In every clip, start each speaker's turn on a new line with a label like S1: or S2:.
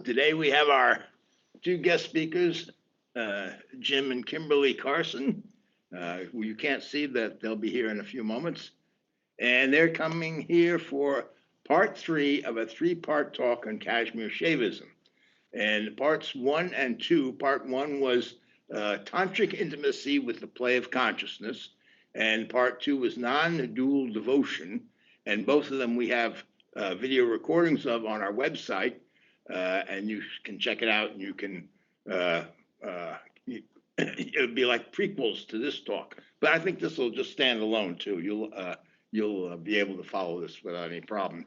S1: Today we have our two guest speakers, Jim and Kimberly Carson, who you can't see, that they'll be here in a few moments. And they're coming here for part 3 of a 3-part talk on Kashmir Shaivism. And parts 1 and 2, part 1 was tantric intimacy with the play of consciousness, and part 2 was non-dual devotion. And both of them we have video recordings of on our website. And you can check it out, and you can, it'll be like prequels to this talk. But I think this will just stand alone too. You'll be able to follow this without any problem.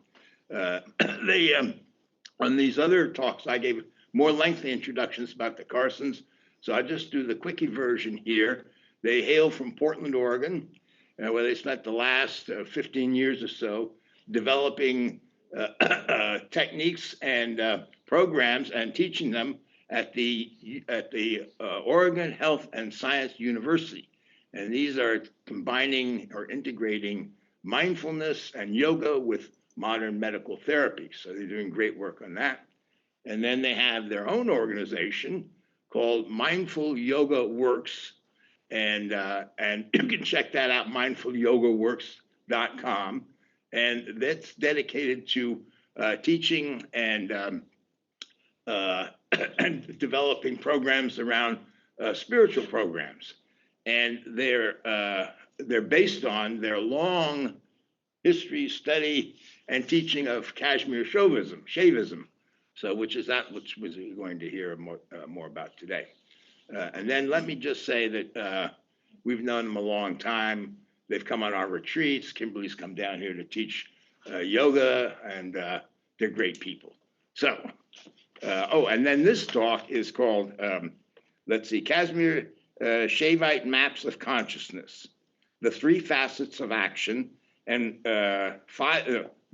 S1: On these other talks, I gave more lengthy introductions about the Carsons. So I just do the quickie version here. They hail from Portland, Oregon, where they spent the last 15 years or so developing techniques and programs and teaching them at the Oregon Health and Science University. And these are combining or integrating mindfulness and yoga with modern medical therapy. So they're doing great work on that. And then they have their own organization called Mindful Yoga Works. And you can check that out, mindfulyogaworks.com. And that's dedicated to teaching and developing programs around spiritual programs. And they're based on their long history, study, and teaching of Kashmir Shaivism. So, which we're going to hear more about today. And then let me just say that we've known them a long time. They've come on our retreats. Kimberly's come down here to teach yoga, and they're great people. So, and then this talk is called, Kashmir Shaivite Maps of Consciousness, the 3 facets of action, and the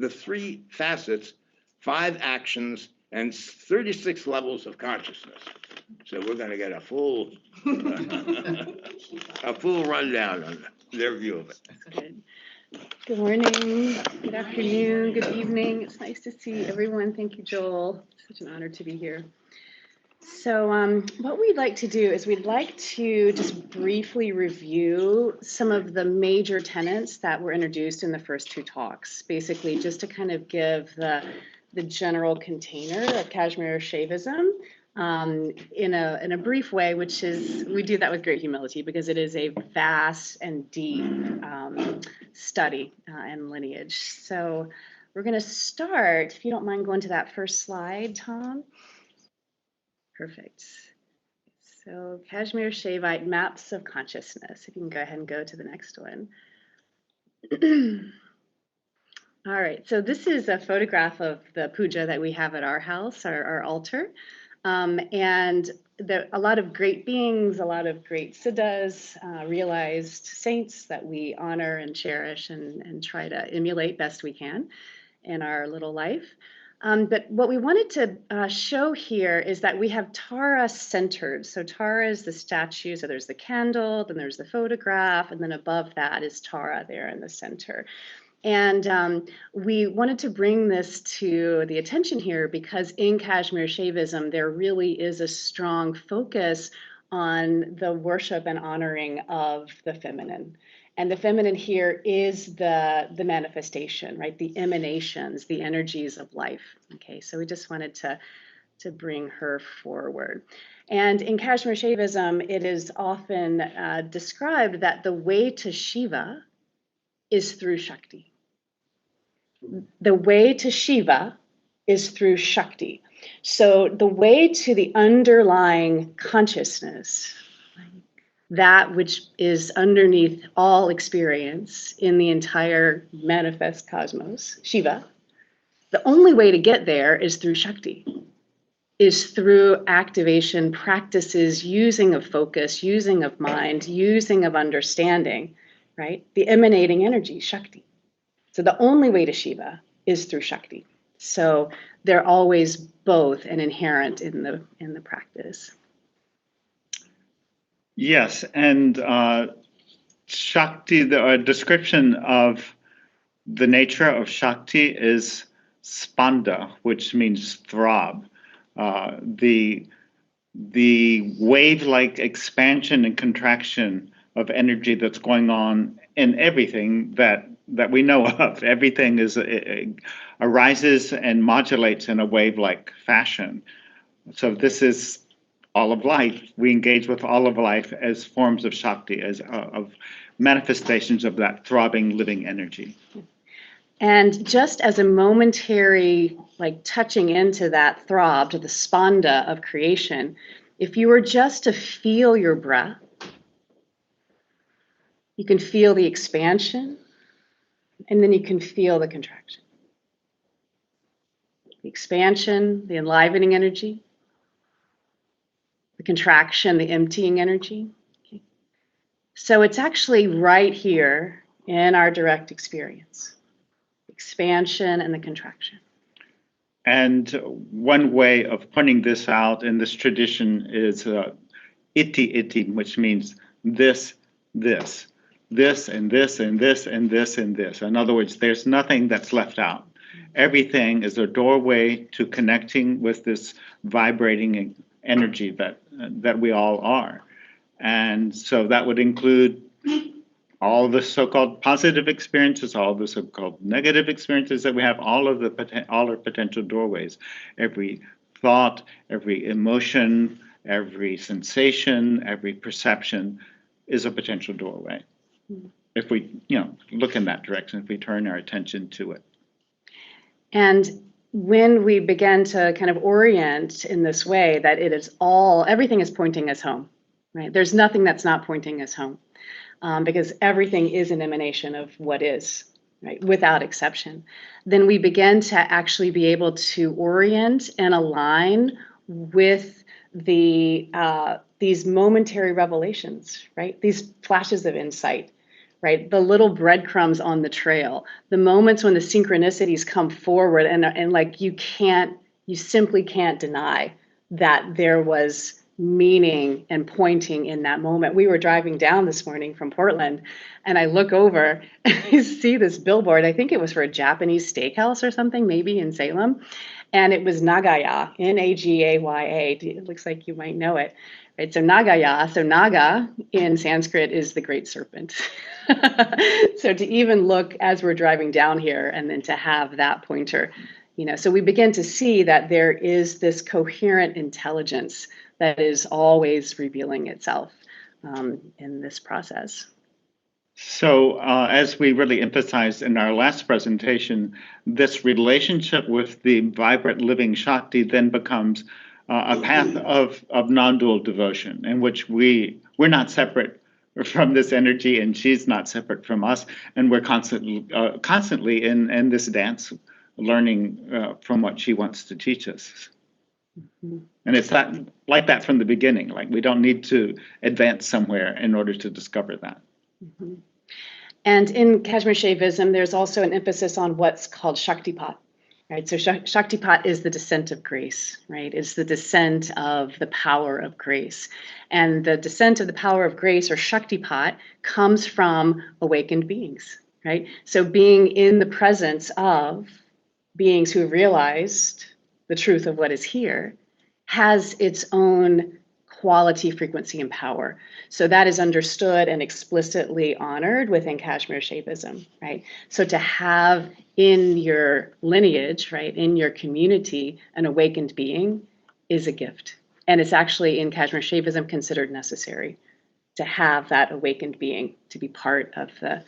S1: 3 facets, 5 actions, and 36 levels of consciousness. So we're going to get a full rundown on their view of it.
S2: Good. Good morning, good afternoon, good evening. It's nice to see everyone. Thank you, Joel. Such an honor to be here. So what we'd like to do is we'd like to just briefly review some of the major tenets that were introduced in the first 2 talks, basically just to kind of give the general container of Kashmir Shaivism in a brief way, which is, we do that with great humility because it is a vast and deep study and lineage. So we're going to start, if you don't mind going to that first slide, Tom. Perfect. So Kashmir Shaivite Maps of Consciousness. If you can go ahead and go to the next one. All right, so this is a photograph of the puja that we have at our house, our altar. And a lot of great beings, a lot of great siddhas, realized saints that we honor and cherish and try to emulate best we can in our little life. But what we wanted to show here is that we have Tara centered. So Tara is the statue, so there's the candle, then there's the photograph, and then above that is Tara there in the center. And we wanted to bring this to the attention here because in Kashmir Shaivism, there really is a strong focus on the worship and honoring of the feminine. And the feminine here is the manifestation, right? The emanations, the energies of life. Okay, so we just wanted to bring her forward. And in Kashmir Shaivism, it is often described that the way to Shiva is through Shakti. The way to Shiva is through Shakti. So the way to the underlying consciousness, that which is underneath all experience in the entire manifest cosmos, Shiva, the only way to get there is through Shakti, is through activation, practices, using of focus, using of mind, using of understanding, right? The emanating energy, Shakti. So the only way to Shiva is through Shakti. So they're always both and inherent in the practice.
S3: Yes, and Shakti, the description of the nature of Shakti is spanda, which means throb. the wave-like expansion and contraction of energy that's going on in everything that we know of. Everything arises and modulates in a wave-like fashion. So this is all of life. We engage with all of life as forms of Shakti, as of manifestations of that throbbing, living energy.
S2: And just as a momentary, like touching into that throb, to the spanda of creation, if you were just to feel your breath, you can feel the expansion, and then you can feel the contraction. The expansion, the enlivening energy, the contraction, the emptying energy. Okay. So it's actually right here in our direct experience. Expansion and the contraction.
S3: And one way of pointing this out in this tradition is iti, which means this, and this, and this, and this, and this. In other words, there's nothing that's left out. Everything is a doorway to connecting with this vibrating energy that we all are. And so that would include all the so-called positive experiences, all the so-called negative experiences that we have, all our potential doorways. Every thought, every emotion, every sensation, every perception is a potential doorway. If we, look in that direction, if we turn our attention to it.
S2: And when we begin to kind of orient in this way, that it is everything is pointing us home, right? There's nothing that's not pointing us home. Because everything is an emanation of what is, right, without exception, then we begin to actually be able to orient and align with these momentary revelations, right? These flashes of insight, right? The little breadcrumbs on the trail, the moments when the synchronicities come forward, and like you simply can't deny that there was meaning and pointing in that moment. We were driving down this morning from Portland, and I look over and I see this billboard. I think it was for a Japanese steakhouse or something, maybe in Salem. And it was Nagaya, Nagaya. It looks like you might know it. Right? So Nagaya, so Naga in Sanskrit is the great serpent. So to even look as we're driving down here and then to have that pointer, so we begin to see that there is this coherent intelligence that is always revealing itself in this process.
S3: So as we really emphasized in our last presentation, this relationship with the vibrant living Shakti then becomes a path of non-dual devotion, in which we're not separate from this energy, and she's not separate from us, and we're constantly in this dance, learning from what she wants to teach us. Mm-hmm. And it's like that from the beginning. Like we don't need to advance somewhere in order to discover that.
S2: Mm-hmm. And in Kashmir Shaivism, there's also an emphasis on what's called Shaktipat. Right, so Shaktipat is the descent of grace, right? It's the descent of the power of grace. And the descent of the power of grace, or Shaktipat, comes from awakened beings, right? So being in the presence of beings who have realized the truth of what is here has its own quality, frequency, and power. So that is understood and explicitly honored within Kashmir Shaivism, right? So to have in your lineage, right, in your community, an awakened being is a gift. And it's actually in Kashmir Shaivism considered necessary to have that awakened being to be part of the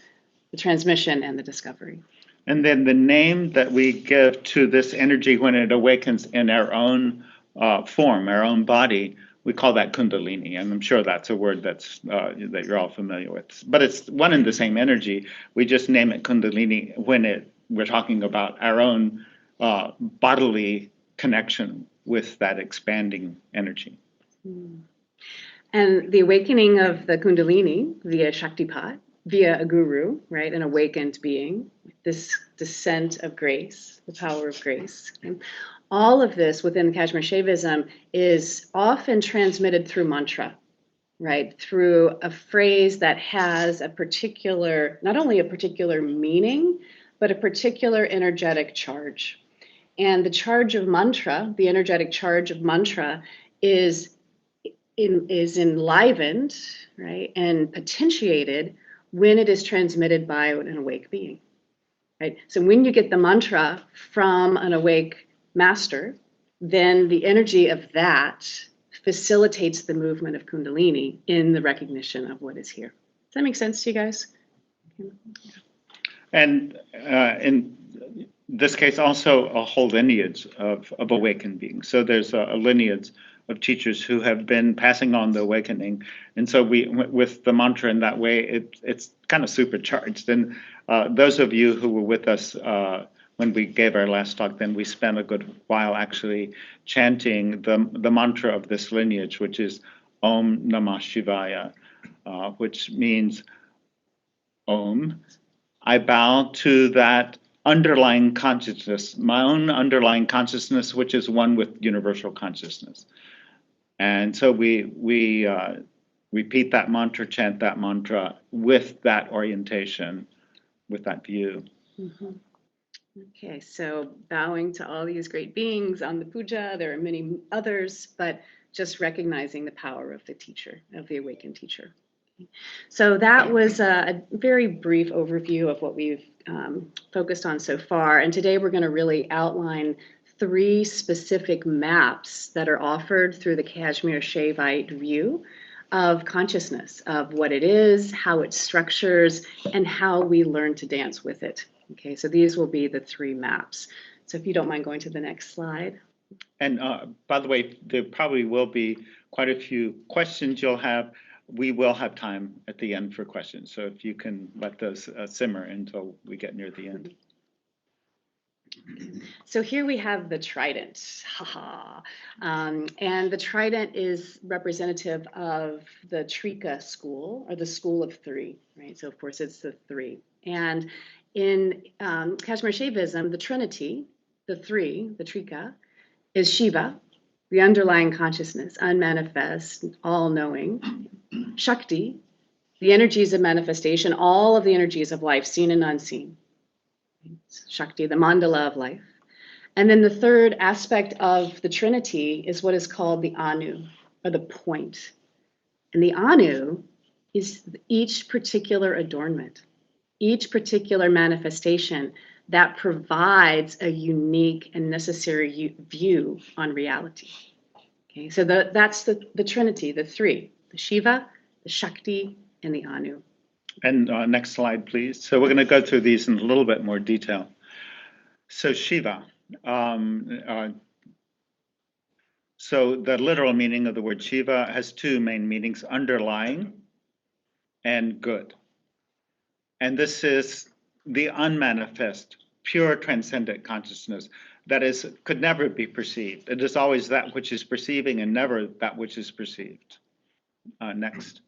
S2: transmission and the discovery.
S3: And then the name that we give to this energy when it awakens in our own form, our own body, we call that Kundalini, and I'm sure that's a word that you're all familiar with. But it's one and the same energy. We just name it Kundalini when we're talking about our own bodily connection with that expanding energy.
S2: And the awakening of the Kundalini via Shaktipat, via a guru, right, an awakened being, this descent of grace, the power of grace. Okay? All of this within Kashmir Shaivism is often transmitted through mantra, right? Through a phrase that has a particular, not only a particular meaning, but a particular energetic charge. And the charge of mantra, the energetic charge of mantra, is enlivened, right, and potentiated when it is transmitted by an awake being, right? So when you get the mantra from an awake master, then the energy of that facilitates the movement of Kundalini in the recognition of what is here. Does that make sense to you guys?
S3: And in this case, also a whole lineage of awakened beings. So there's a lineage of teachers who have been passing on the awakening. And so we, with the mantra in that way, it's kind of supercharged. And those of you who were with us when we gave our last talk, then we spent a good while actually chanting the mantra of this lineage, which is Om Namah Shivaya, which means Om. I bow to that underlying consciousness, my own underlying consciousness, which is one with universal consciousness. And so we repeat that mantra, chant that mantra with that orientation, with that view.
S2: Mm-hmm. Okay, so bowing to all these great beings on the puja, there are many others, but just recognizing the power of the teacher, of the awakened teacher. So that was a very brief overview of what we've focused on so far. And today we're going to really outline 3 specific maps that are offered through the Kashmir Shaivite view of consciousness, of what it is, how it structures, and how we learn to dance with it. Okay, so these will be the 3 maps. So if you don't mind going to the next slide.
S3: And by the way, there probably will be quite a few questions you'll have. We will have time at the end for questions. So if you can let those simmer until we get near the end.
S2: So here we have the trident, and the trident is representative of the Trika school, or the school of 3, right? So of course it's the 3. And in Kashmir Shaivism, the Trinity, the 3, the Trika, is Shiva, the underlying consciousness, unmanifest, all-knowing. Shakti, the energies of manifestation, all of the energies of life, seen and unseen. Shakti, the mandala of life. And then the third aspect of the Trinity is what is called the Anu, or the point. And the Anu is each particular adornment, each particular manifestation that provides a unique and necessary view on reality. Okay, so that's the Trinity, the 3, the Shiva, the Shakti, and the Anu.
S3: And next slide, please. So we're going to go through these in a little bit more detail. So Shiva. So the literal meaning of the word Shiva has 2 main meanings, underlying and good. And this is the unmanifest, pure transcendent consciousness that could never be perceived. It is always that which is perceiving and never that which is perceived. Next.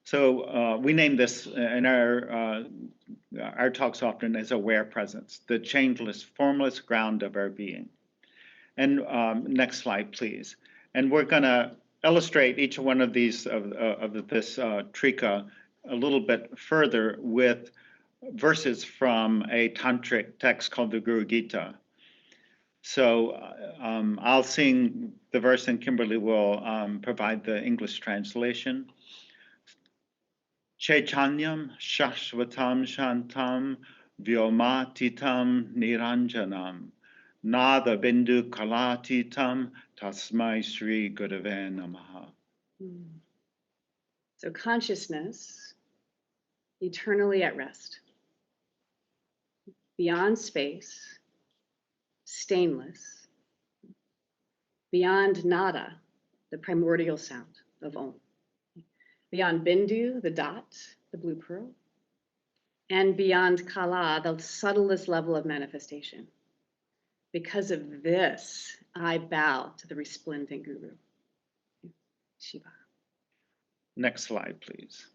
S3: So we name this in our talks often as aware presence, the changeless, formless ground of our being. And next slide, please. And we're going to illustrate each one of these of this Trika a little bit further with verses from a tantric text called the Guru Gita. So I'll sing the verse and Kimberly will provide the English translation. Chaitanyam Shashvatam Shantam Vyomatitam Niranjanam Nada Bindu Kalatitam Tasmai Sri Gurave Namaha.
S2: So consciousness, eternally at rest, beyond space, stainless, beyond nada, the primordial sound of Om, beyond Bindu, the dot, the blue pearl, and beyond Kala, the subtlest level of manifestation. Because of this, I bow to the resplendent Guru, Shiva.
S3: Next slide, please.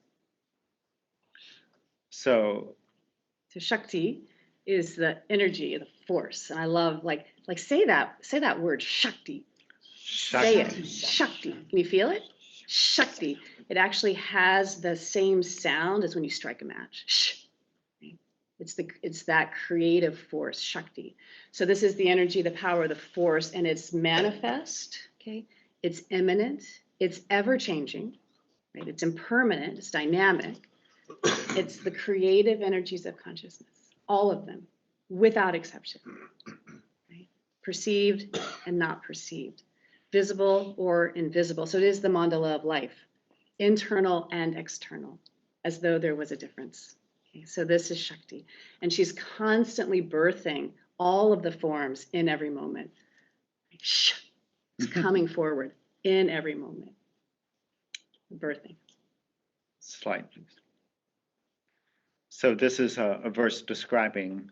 S3: So
S2: Shakti is the energy, the force, and I love like say that word Shakti. Say it, Shakti. Can you feel it? Shakti. It actually has the same sound as when you strike a match. Shh. It's that creative force, Shakti. So this is the energy, the power, the force, and it's manifest, okay? It's immanent, it's ever-changing, right? It's impermanent, it's dynamic. It's the creative energies of consciousness, all of them, without exception, right? Perceived and not perceived, visible or invisible. So it is the mandala of life, internal and external, as though there was a difference. Okay, so this is Shakti, and she's constantly birthing all of the forms in every moment. It's coming forward in every moment, birthing.
S3: Slide, please. So this is a verse describing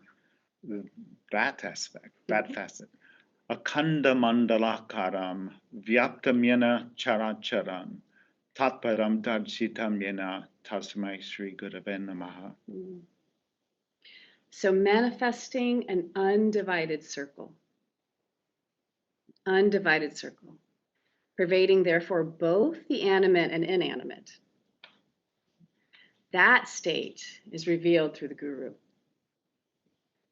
S3: that aspect, that facet. Akhanda mandalakaram vyaptamyena characharam tatparam tadshitam yena tasmai Sri Gurave Namaha.
S2: So manifesting an undivided circle, pervading therefore both the animate and inanimate. That state is revealed through the Guru.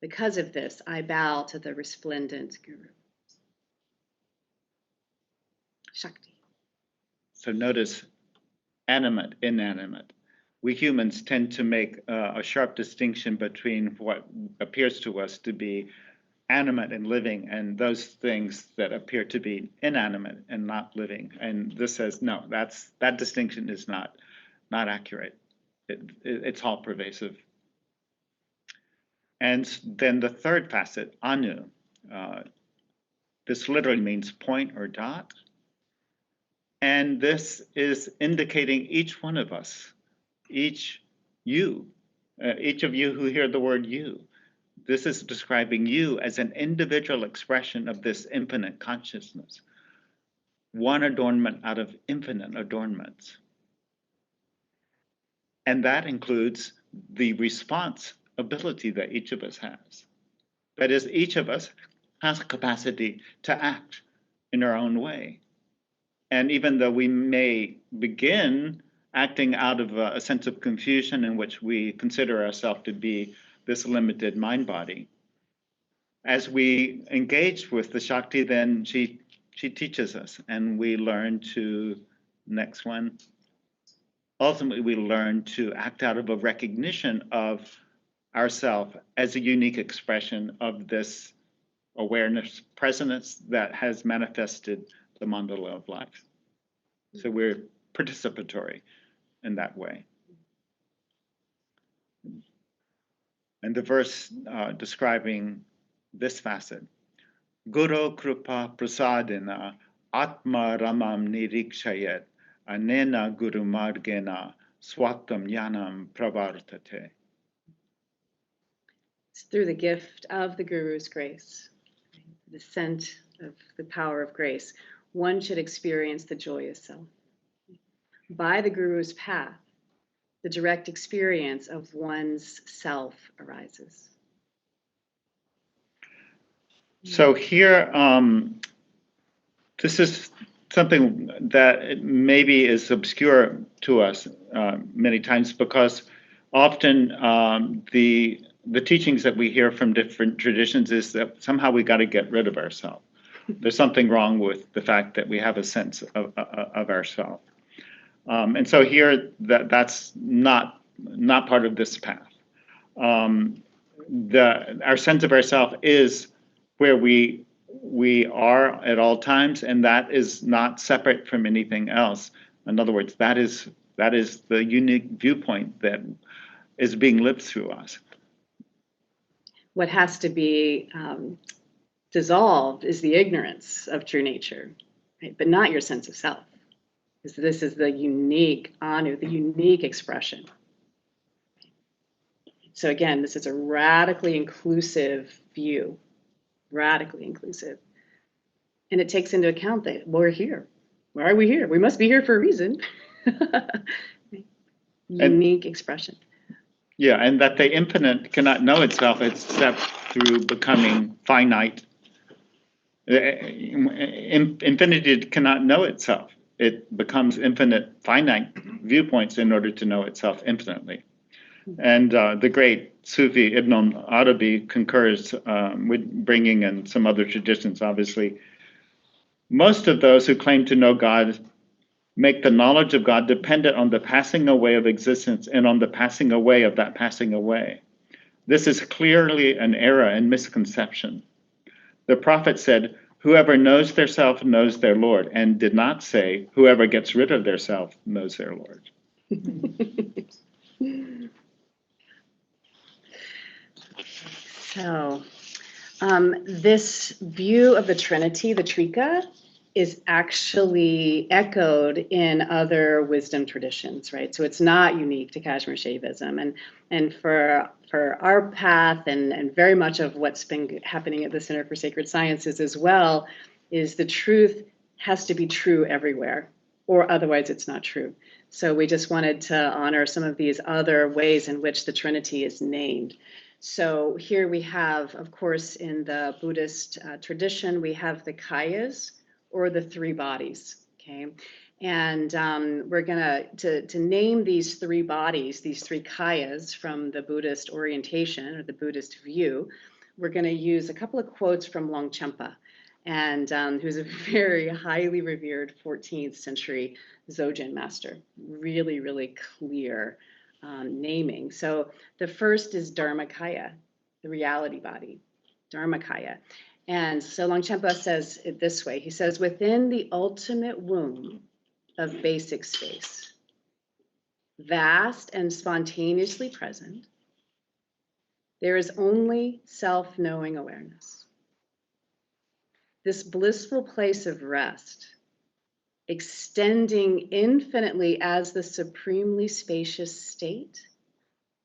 S2: Because of this, I bow to the resplendent Guru. Shakti.
S3: So notice animate, inanimate. We humans tend to make a sharp distinction between what appears to us to be animate and living and those things that appear to be inanimate and not living. And this says, no, that distinction is not accurate. It's all pervasive. And then the third facet, Anu. This literally means point or dot. And this is indicating each one of us, each of you who hear the word you. This is describing you as an individual expression of this infinite consciousness, one adornment out of infinite adornments. And that includes the response ability that each of us has. That is, each of us has a capacity to act in our own way. And even though we may begin acting out of a sense of confusion in which we consider ourselves to be this limited mind body, as we engage with the Shakti, then she teaches us, and we learn to, next one, ultimately we learn to act out of a recognition of ourself as a unique expression of this awareness presence that has manifested the mandala of life. So we're participatory in that way. And the verse describing this facet, Guru Krupa Prasadena Atma Ramam Nirikshayet Anena Guru Margena Swaktam Yanam Pravartate.
S2: It's through the gift of the Guru's grace, the scent of the power of grace, one should experience the joyous self. By the Guru's path, the direct experience of one's self arises.
S3: So here, this is something that maybe is obscure to us many times, because often the teachings that we hear from different traditions is that somehow we got to get rid of ourselves. There's something wrong with the fact that we have a sense of ourselves. And so here, that's not part of this path. Our sense of ourself is where we are at all times, and that is not separate from anything else. In other words, that is the unique viewpoint that is being lived through us.
S2: What has to be dissolved is the ignorance of true nature, right? But not your sense of self. This is the unique Anu, the unique expression. So again, this is a radically inclusive view, radically inclusive. And it takes into account that we're here. Why are we here? We must be here for a reason. Unique expression.
S3: Yeah, and that the infinite cannot know itself except through becoming finite. Infinity cannot know itself. It becomes infinite, finite viewpoints in order to know itself infinitely. And the great Sufi Ibn Arabi concurs with bringing in some other traditions, obviously. Most of those who claim to know God make the knowledge of God dependent on the passing away of existence and on the passing away of that passing away. This is clearly an error and misconception. The prophet said, "Whoever knows their self knows their Lord," and did not say, "Whoever gets rid of their self knows their Lord."
S2: So, this view of the Trinity, the Trika, is actually echoed in other wisdom traditions, right? So it's not unique to Kashmir Shaivism. And for our path and very much of what's been happening at the Center for Sacred Sciences as well, is the truth has to be true everywhere, or otherwise it's not true. So we just wanted to honor some of these other ways in which the Trinity is named. So here we have, of course, in the Buddhist tradition, we have the kayas, or the three bodies, okay? And we're gonna, to name these three bodies, these three kayas from the Buddhist orientation or the Buddhist view, we're gonna use a couple of quotes from Longchenpa, and who's a very highly revered 14th century Dzogchen master. Really, really clear naming. So the first is Dharmakaya, the reality body, Dharmakaya. And so Longchenpa says it this way. He says, within the ultimate womb of basic space, vast and spontaneously present, there is only self-knowing awareness. This blissful place of rest, extending infinitely as the supremely spacious state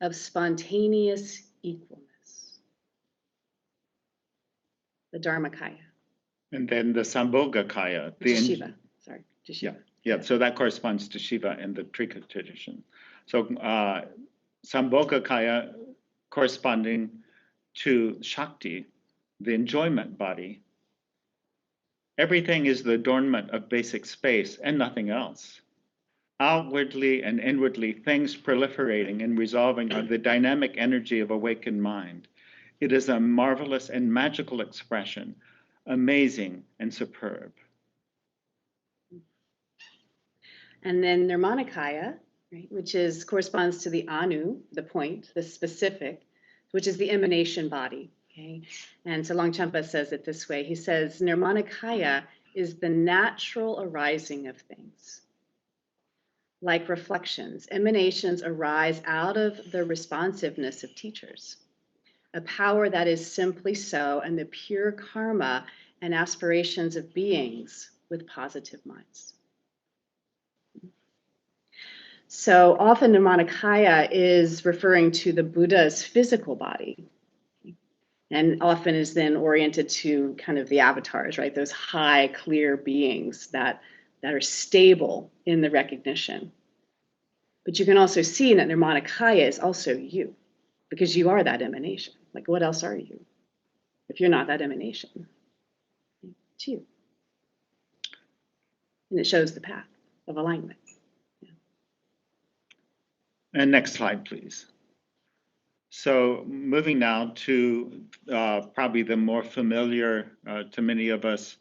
S2: of spontaneous equalness. The Dharmakaya.
S3: And then the Sambhogakaya.
S2: To Shiva, sorry, to Shiva.
S3: Yeah, so that corresponds to Shiva in the Trika tradition. So Sambhogakaya corresponding to Shakti, the enjoyment body. Everything is the adornment of basic space and nothing else. Outwardly and inwardly, things proliferating and resolving are the dynamic energy of awakened mind. It is a marvelous and magical expression, amazing and superb.
S2: And then Nirmanakaya, right, which corresponds to the Anu, the point, the specific, which is the emanation body. Okay, and so Longchenpa says it this way. He says, Nirmanakaya is the natural arising of things. Like reflections, emanations arise out of the responsiveness of teachers. A power that is simply so, and the pure karma and aspirations of beings with positive minds. So often Nirmanakaya is referring to the Buddha's physical body, and often is then oriented to kind of the avatars, right? Those high, clear beings that are stable in the recognition. But you can also see that Nirmanakaya is also you, because you are that emanation. Like, what else are you if you're not that emanation? It's you. And it shows the path of alignment. Yeah.
S3: And next slide, please. So moving now to probably the more familiar to many of us,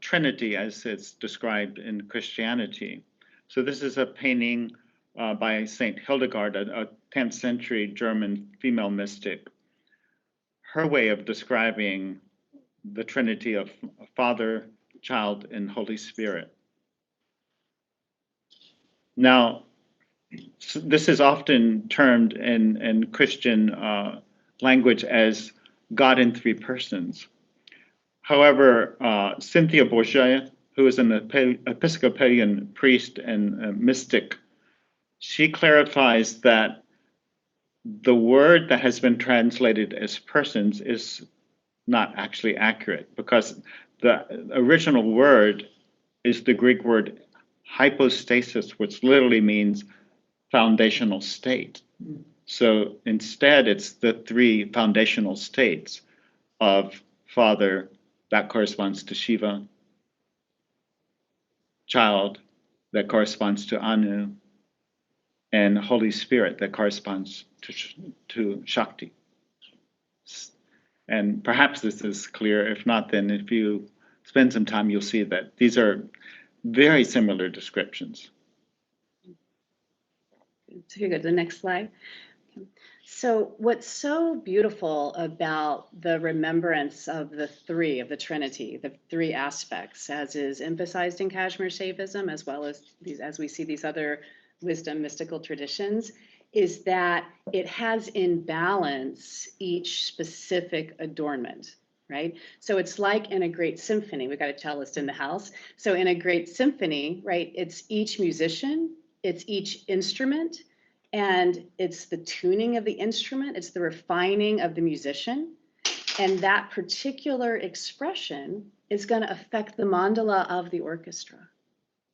S3: Trinity as it's described in Christianity. So this is a painting by Saint Hildegard, a 10th century German female mystic. Her way of describing the Trinity of Father, Child, and Holy Spirit. Now, this is often termed in Christian language as God in three persons. However, Cynthia Bourget, who is an Episcopalian priest and mystic, she clarifies that the word that has been translated as persons is not actually accurate, because the original word is the Greek word hypostasis, which literally means foundational state. So instead, it's the three foundational states of Father, that corresponds to Shiva, Child, that corresponds to Anu, and Holy Spirit that corresponds to Shakti. And perhaps this is clear. If not, then if you spend some time, you'll see that these are very similar descriptions.
S2: So you go to the next slide. So what's so beautiful about the remembrance of the three, of the Trinity, the three aspects, as is emphasized in Kashmir Shaivism, as well as these, as we see these other wisdom mystical traditions, is that it has in balance each specific adornment, right? So it's like in a great symphony. We've got a cellist in the house. So in a great symphony, right, it's each musician, it's each instrument, and it's the tuning of the instrument, it's the refining of the musician. And that particular expression is going to affect the mandala of the orchestra.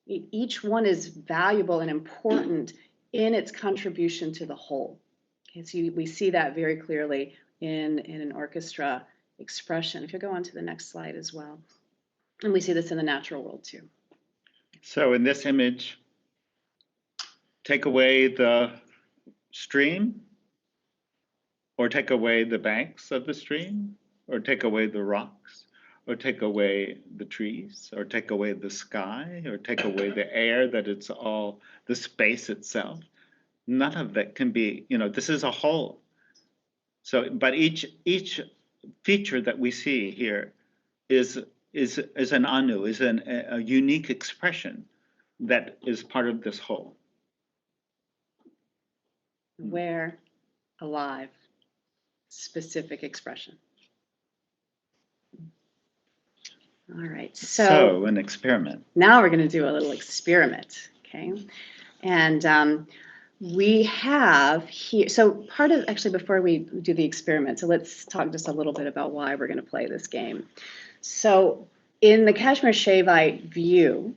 S2: Each one is valuable and important in its contribution to the whole. Okay, so we see that very clearly in an orchestra expression. If you go on to the next slide as well. And we see this in the natural world too.
S3: So in this image, take away the stream, or take away the banks of the stream, or take away the rocks, or take away the trees, or take away the sky, or take away the air, that it's all the space itself. None of that can be, this is a whole. So, but each feature that we see here is an Anu, is a unique expression that is part of this whole.
S2: Where alive, specific expression. All right,
S3: so an experiment.
S2: Now we're going to do a little experiment, okay? And we have here, so part of, actually before we do the experiment, so let's talk just a little bit about why we're going to play this game. So in the Kashmir Shaivite view,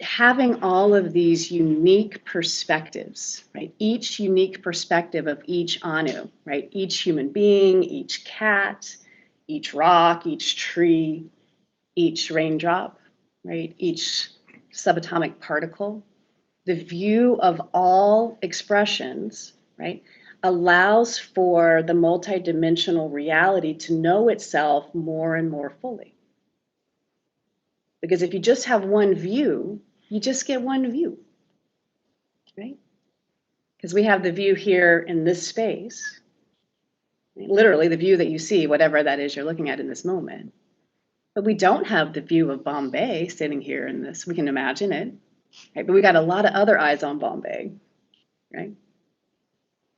S2: having all of these unique perspectives, right? Each unique perspective of each Anu, right? Each human being, each cat, each rock, each tree, each raindrop, right? Each subatomic particle. The view of all expressions, right, allows for the multidimensional reality to know itself more and more fully. Because if you just have one view, you just get one view, right? Because we have the view here in this space, literally the view that you see, whatever that is you're looking at in this moment. But we don't have the view of Bombay sitting here in this. We can imagine it, right? But we got a lot of other eyes on Bombay, right?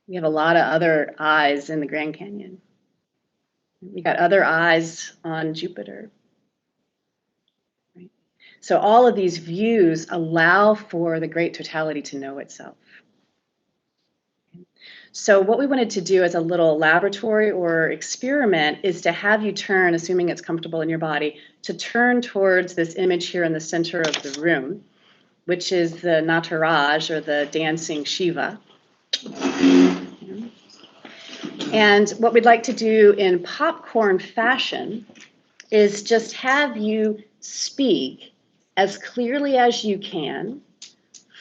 S2: We have a lot of other eyes in the Grand Canyon. We got other eyes on Jupiter. So all of these views allow for the great totality to know itself. So what we wanted to do as a little laboratory or experiment is to have you turn, assuming it's comfortable in your body, to turn towards this image here in the center of the room, which is the Nataraj, or the dancing Shiva. And what we'd like to do in popcorn fashion is just have you speak as clearly as you can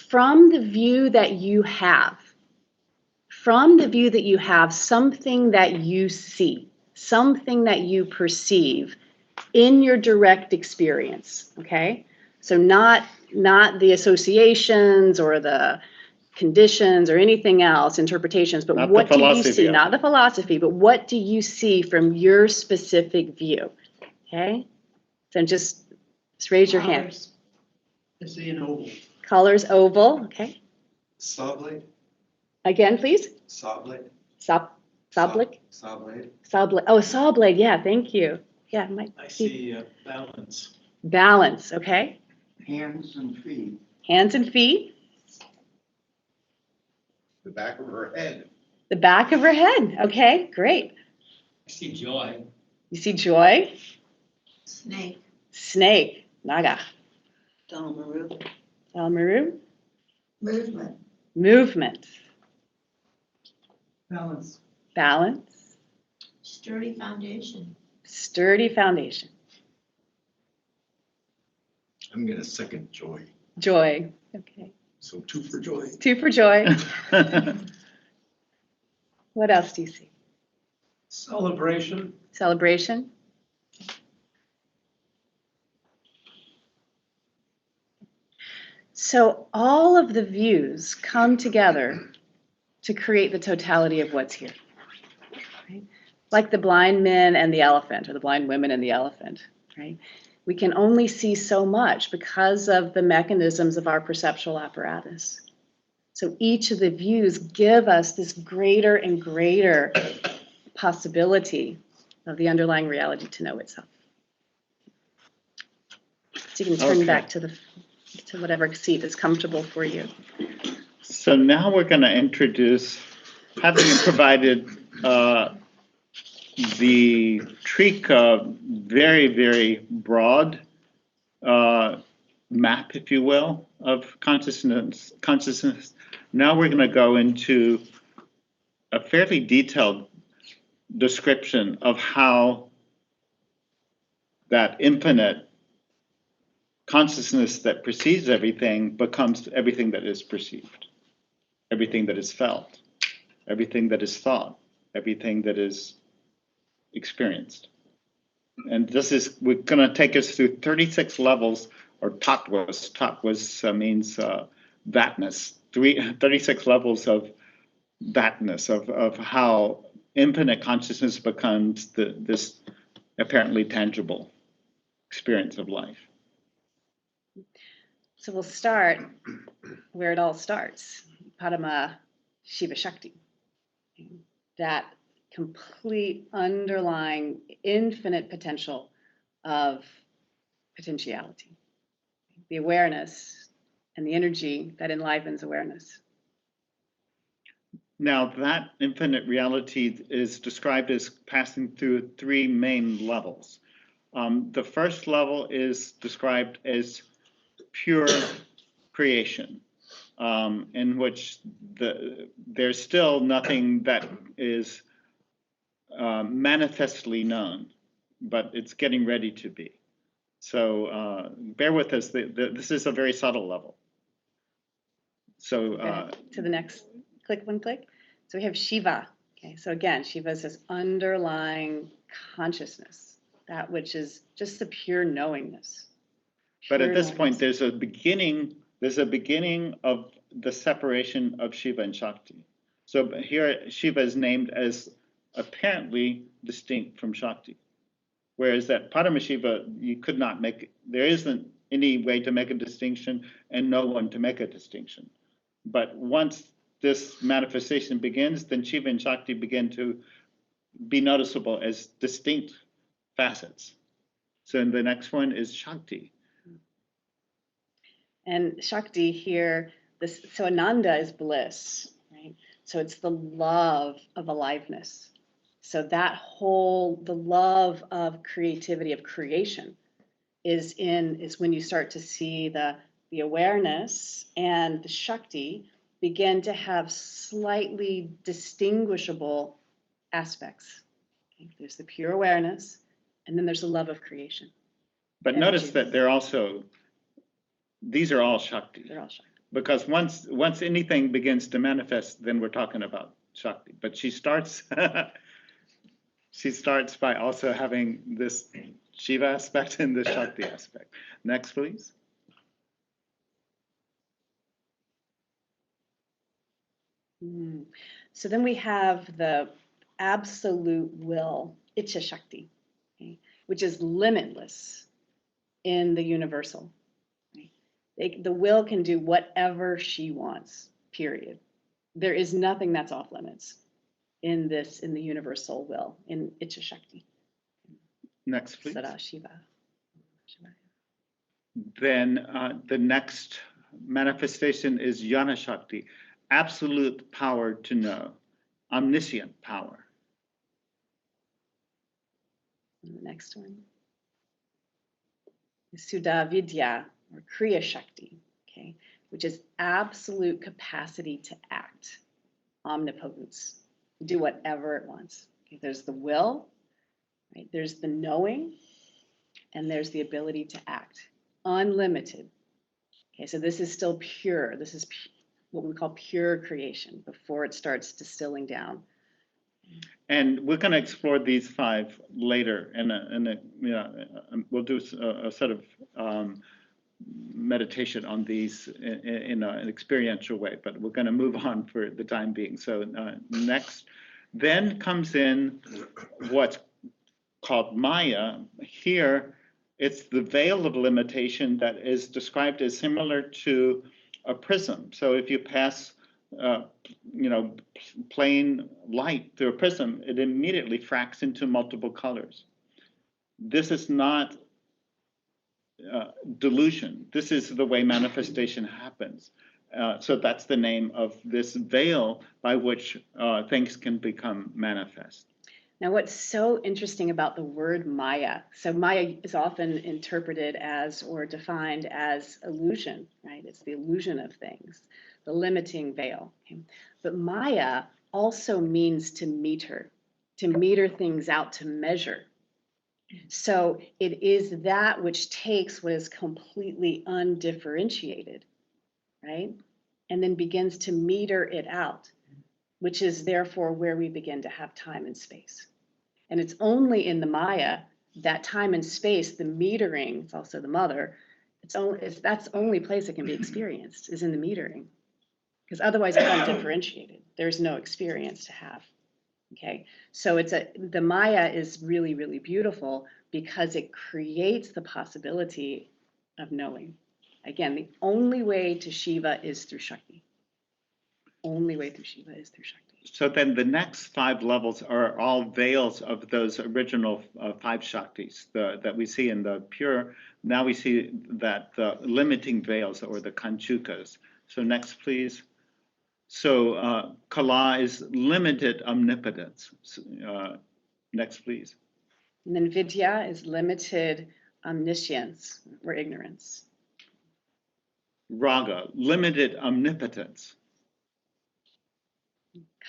S2: from the view that you have. From the view that you have, something that you see, something that you perceive in your direct experience, okay? So not the associations or the conditions or anything else, interpretations, but what do you see? Not the philosophy, but what do you see from your specific view, okay? So just raise your hand.
S4: I see an oval.
S2: Colors oval, okay.
S4: Sablet.
S2: Again, please.
S4: Sablet.
S2: Sablik?
S4: Sablet.
S2: Sablet. Oh, saw blade. Yeah, thank you. Yeah,
S4: I see balance.
S2: Balance, okay.
S4: Hands and feet.
S2: Hands and feet.
S4: The back of her head.
S2: The back of her head. Okay, great.
S4: I see joy.
S2: You see joy?
S5: Snake.
S2: Snake. Naga.
S5: Dalmaru.
S2: Almaru.
S5: Movement.
S2: Movement.
S4: Balance.
S2: Balance.
S5: Sturdy foundation.
S2: Sturdy foundation.
S4: I'm going to second joy.
S2: Joy. Okay.
S4: So 2 for joy.
S2: 2 for joy. What else do you see?
S4: Celebration.
S2: Celebration. So all of the views come together to create the totality of what's here. Right? Like the blind men and the elephant, or the blind women and the elephant, right? We can only see so much because of the mechanisms of our perceptual apparatus. So each of the views give us this greater and greater possibility of the underlying reality to know itself. So you can turn back to whatever seat is comfortable for you.
S3: So now we're going to introduce, having provided the Trika very, very broad map, if you will, of consciousness. Now we're going to go into a fairly detailed description of how that infinite consciousness that precedes everything becomes everything that is perceived, everything that is felt, everything that is thought, everything that is experienced. And we're going to take us through 36 levels, or tattvas. Tattvas means thatness. 36 levels of thatness, of how infinite consciousness becomes this apparently tangible experience of life.
S2: So we'll start where it all starts, Padma Shiva-Shakti. That complete underlying infinite potential of potentiality, the awareness and the energy that enlivens awareness.
S3: Now, that infinite reality is described as passing through 3 main levels. The first level is described as pure creation, in which there's still nothing that is manifestly known, but it's getting ready to be. So bear with us. This is a very subtle level. So
S2: to the next, click. So we have Shiva. Okay, so again, Shiva is this underlying consciousness, that which is just the pure knowingness.
S3: But at this point, there's a beginning of the separation of Shiva and Shakti. So here, Shiva is named as apparently distinct from Shakti, whereas that Paramashiva, you could not make, there isn't any way to make a distinction and no one to make a distinction. But once this manifestation begins, then Shiva and Shakti begin to be noticeable as distinct facets. So the next one is Shakti.
S2: And Shakti here, so Ananda is bliss, right? So it's the love of aliveness. So that the love of creativity, of creation, is when you start to see the awareness and the Shakti begin to have slightly distinguishable aspects. Okay? There's the pure awareness, and then there's the love of creation.
S3: But notice that these are all Shakti.
S2: They're all Shakti.
S3: Because once anything begins to manifest, then we're talking about Shakti. But she starts by also having this Shiva aspect and the Shakti aspect. Next, please.
S2: So then we have the absolute will, Icha Shakti, okay, which is limitless in the universal. Right? The will can do whatever she wants, period. There is nothing that's off limits in the universal will, in Icha Shakti.
S3: Next, please.
S2: Sada Shiva.
S3: Then the next manifestation is Jnana Shakti, absolute power to know, omniscient power.
S2: And the next one is Sudha Vidya, or Kriya Shakti, okay, which is absolute capacity to act, omnipotence, do whatever it wants. Okay, there's the will, right? There's the knowing, and there's the ability to act, unlimited Okay, so this is still pure. This is what we call pure creation before it starts distilling down.
S3: And we're going to explore these 5 later, and we'll do a sort of meditation on these in an experiential way, but we're going to move on for the time being. So next, then comes in what's called Maya. Here, it's the veil of limitation that is described as similar to a prism. So if you pass plain light through a prism, it immediately fracks into multiple colors. This is not delusion. This is the way manifestation happens. So that's the name of this veil by which things can become manifest.
S2: Now, what's so interesting about the word Maya, so Maya is often interpreted as or defined as illusion, right? It's the illusion of things, the limiting veil. Okay? But Maya also means to meter things out, to measure. So it is that which takes what is completely undifferentiated, right? And then begins to meter it out, which is therefore where we begin to have time and space. And it's only in the Maya that time and space, the metering, it's also the mother, that's the only place it can be experienced is in the metering. Because otherwise it's undifferentiated. There's no experience to have. Okay, so the Maya is really, really beautiful because it creates the possibility of knowing. Again, the only way to Shiva is through Shakti. Only way through Shiva is through Shakti.
S3: So then the next 5 levels are all veils of those original 5 Shaktis that we see in the pure. Now we see that the limiting veils or the Kanchukas. So next, please. So Kala is limited omnipotence. Next, please.
S2: And then Vidya is limited omniscience or ignorance.
S3: Raga, limited omnipotence.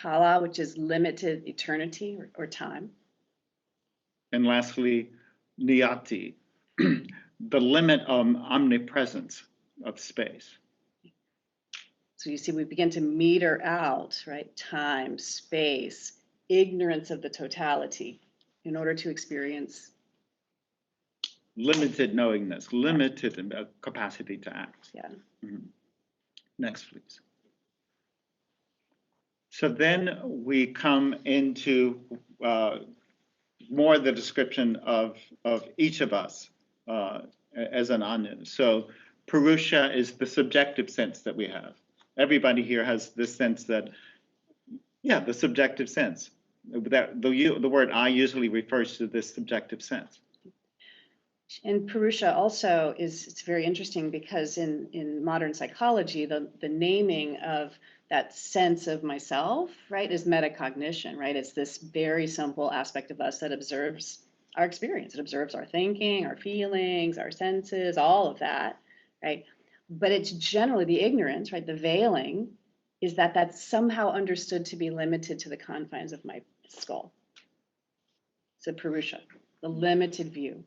S2: Kala, which is limited eternity or time.
S3: And lastly, Niyati, the limit of omnipresence of space.
S2: So you see, we begin to meter out, right? Time, space, ignorance of the totality in order to experience
S3: Limited knowingness, limited capacity to act.
S2: Yeah.
S3: Mm-hmm. Next, please. So then we come into more the description of each of us as an Anu. So Purusha is the subjective sense that we have. Everybody here has this sense that, the subjective sense. That the word I usually refers to this subjective sense.
S2: And Purusha also it's very interesting because in modern psychology, the naming of that sense of myself, right, is metacognition, right? It's this very simple aspect of us that observes our experience. It observes our thinking, our feelings, our senses, all of that, right? But it's generally the ignorance, right? The veiling is that that's somehow understood to be limited to the confines of my skull. So Purusha, the limited view.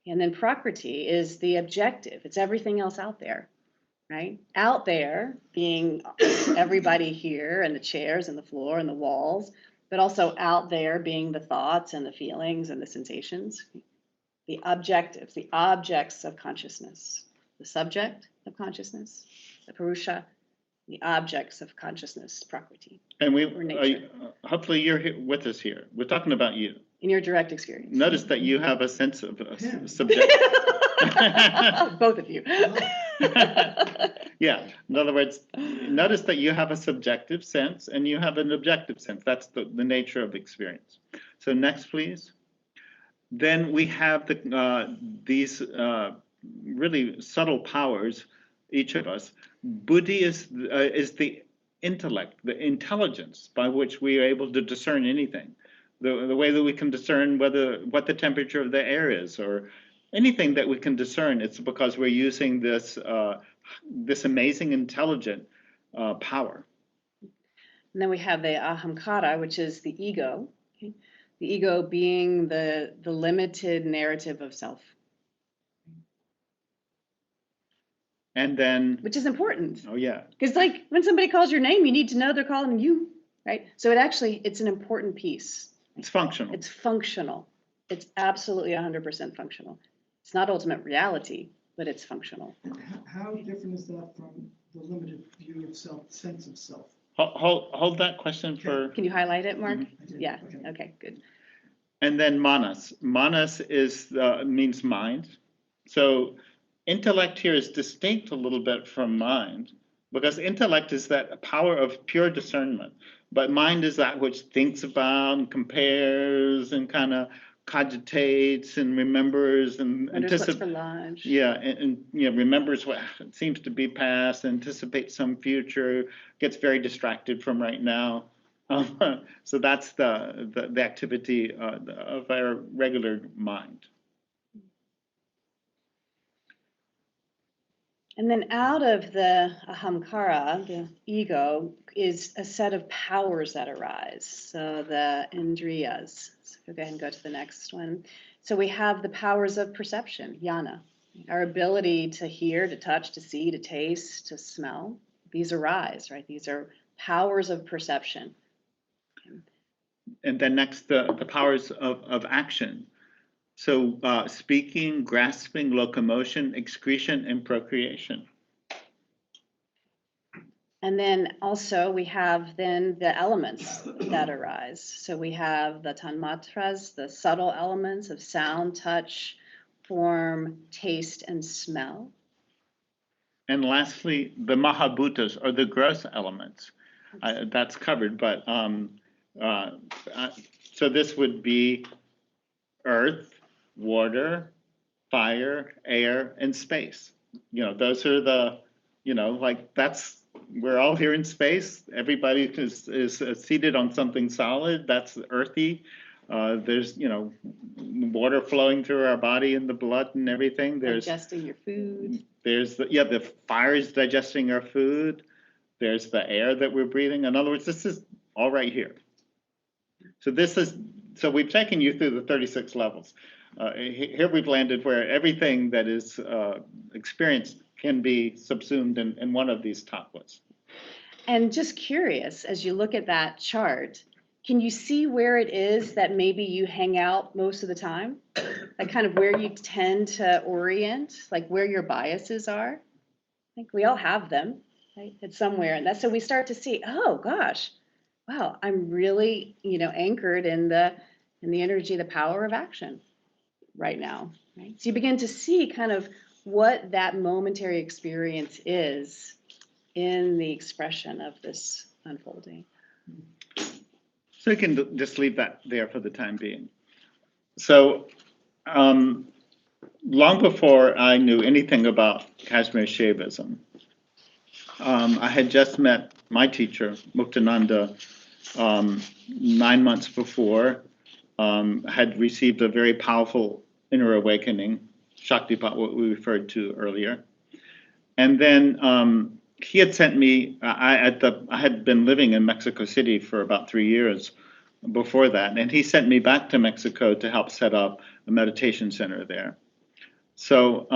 S2: And then Prakriti is the objective. It's everything else out there, right? Out there being everybody here and the chairs and the floor and the walls, but also out there being the thoughts and the feelings and the sensations. The objectives, the objects of consciousness, the subject of consciousness, the Purusha, the objects of consciousness, Prakriti.
S3: And hopefully you're here with us here. We're talking about you.
S2: In your direct experience.
S3: Notice that you have a sense of subject.
S2: Both of you.
S3: Yeah. In other words, notice that you have a subjective sense and you have an objective sense. That's the nature of experience. So next, please. Then we have these really subtle powers, each of us. Buddhi is the intellect, the intelligence by which we are able to discern anything. The way that we can discern what the temperature of the air is, or anything that we can discern, it's because we're using this amazing intelligent power.
S2: And then we have the ahamkara, which is the ego. Okay? The ego being the limited narrative of self.
S3: And then,
S2: which is important.
S3: oh yeah,
S2: Because like when somebody calls your name, you need to know they're calling you, right? So it's an important piece.
S3: it's functional.
S2: It's functional. It's absolutely 100% functional. It's not ultimate reality, but it's functional.
S4: And how different is that from the limited view of self, sense of self?
S3: Hold that question for,
S2: Can you highlight it, Mark?
S4: I did,
S2: Yeah,
S4: okay.
S2: okay, good.
S3: and then manas. Manas means mind. So intellect here is distinct a little bit from mind, because intellect is that power of pure discernment, but mind is that which thinks about and compares and kind of cogitates and remembers and
S2: Wonders what's for
S3: anticipates.
S2: lunch.
S3: Yeah, and remembers what seems to be past, anticipates some future, gets very distracted from right now. So that's the activity of our regular mind.
S2: And then out of the ahamkara, the ego, is a set of powers that arise. So the indriyas. So go ahead and go to the next one. So we have the powers of perception, jnana, our ability to hear, to touch, to see, to taste, to smell. These arise, right? These are powers of perception.
S3: And then next, the powers of action. So speaking, grasping, locomotion, excretion, and procreation.
S2: And then also we have then the elements that arise. So we have the tanmatras, the subtle elements of sound, touch, form, taste, and smell.
S3: And lastly, the mahabhutas, or the gross elements. That's covered, but so this would be earth, water, fire, air, and space. Those are the, like we're all here in space. Everybody is seated on something solid. That's earthy. There's, water flowing through our body and the blood and everything. There's
S2: digesting your food.
S3: There's the fire is digesting our food. There's the air that we're breathing. In other words, this is all right here. So we've taken you through the 36 levels. Here we've landed where everything that is experienced can be subsumed in one of these tatvas.
S2: And just curious, as you look at that chart, can you see where it is that maybe you hang out most of the time? Like kind of where you tend to orient, like where your biases are? I think we all have them, right? It's somewhere. And that's so we start to see, oh gosh, wow, I'm really, anchored in the energy, the power of action right now. Right? So you begin to see kind of what that momentary experience is in the expression of this unfolding.
S3: So you can just leave that there for the time being. So long before I knew anything about Kashmir Shaivism, I had just met my teacher, Muktananda, 9 months before, had received a very powerful inner awakening, Shakti, what we referred to earlier. And then he had sent me, I had been living in Mexico City for about 3 years before that, and he sent me back to Mexico to help set up a meditation center there. So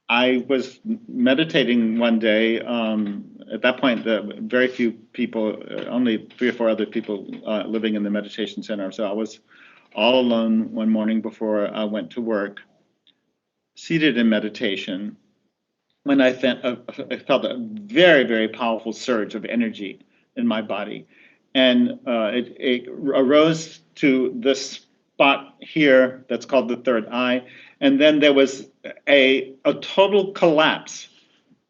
S3: I was meditating one day. At that point, very few people, only 3 or 4 other people living in the meditation center. So I was all alone one morning before I went to work, seated in meditation, when I felt a very, very powerful surge of energy in my body. And it arose to this spot here that's called the third eye. And then there was a total collapse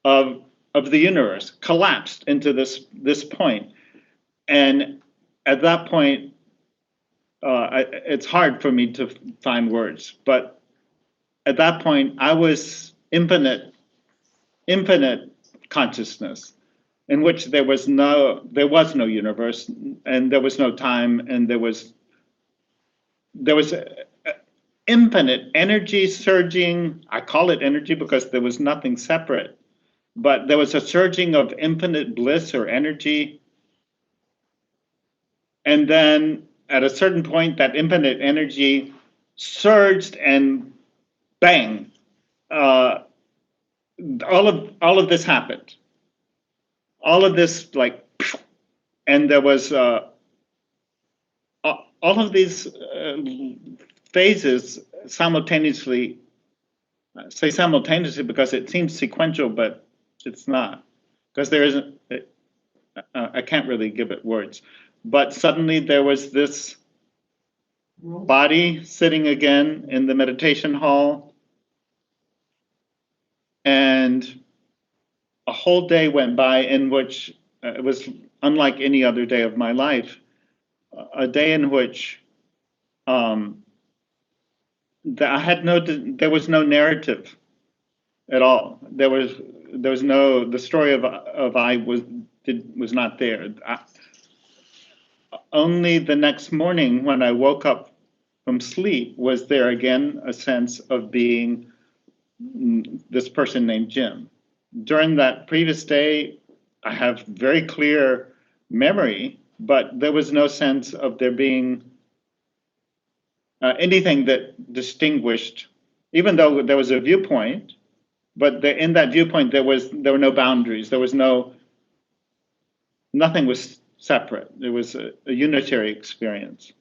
S3: of the universe, collapsed into this point. And at that point, it's hard for me to find words, but at that point, I was infinite consciousness, in which there was no universe, and there was no time, and there was infinite energy surging. I call it energy because there was nothing separate, but there was a surging of infinite bliss or energy. And then at a certain point, that infinite energy surged and bang, all of this happened. All of this, like, and there was all of these phases simultaneously. I say simultaneously because it seems sequential, but it's not, because there isn't. I can't really give it words, but suddenly there was this body sitting again in the meditation hall, and a whole day went by in which it was unlike any other day of my life, a day in which there was no narrative at all. There was no, the story of I was not there. Only the next morning when I woke up from sleep was there again a sense of being this person named Jim. During that previous day, I have very clear memory, but there was no sense of there being anything that distinguished, even though there was a viewpoint, but in that viewpoint there were no boundaries. There was nothing was separate. It was a unitary experience.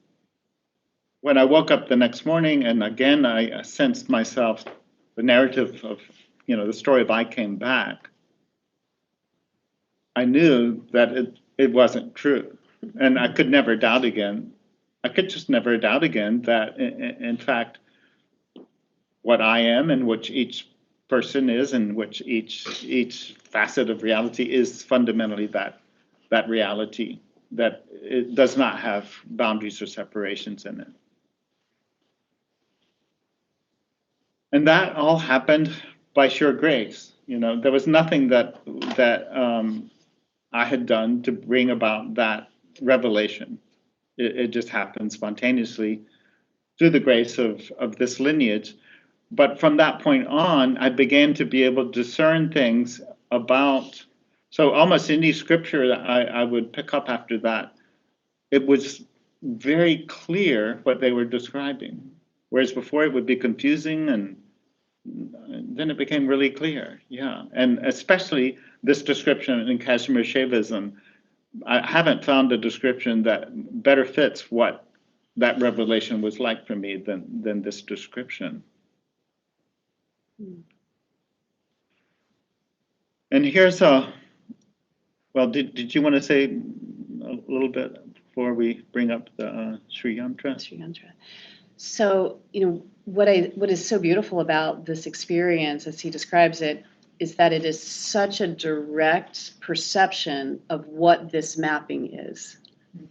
S3: When I woke up the next morning, and again I sensed myself, the narrative of, the story of I came back, I knew that it wasn't true. And I could never doubt again. I could just never doubt again that, in fact, what I am and which each person is and which each facet of reality is fundamentally that reality, that it does not have boundaries or separations in it. And that all happened by sheer grace. There was nothing that I had done to bring about that revelation. It just happened spontaneously through the grace of this lineage. But from that point on, I began to be able to discern things about, so almost any scripture that I would pick up after that, it was very clear what they were describing. Whereas before it would be confusing, and then it became really clear. Yeah. And especially this description in Kashmir Shaivism, I haven't found a description that better fits what that revelation was like for me than this description. And here's did you want to say a little bit before we bring up the Sri Yantra?
S2: Sri Yantra. So, what is so beautiful about this experience, as he describes it, is that it is such a direct perception of what this mapping is,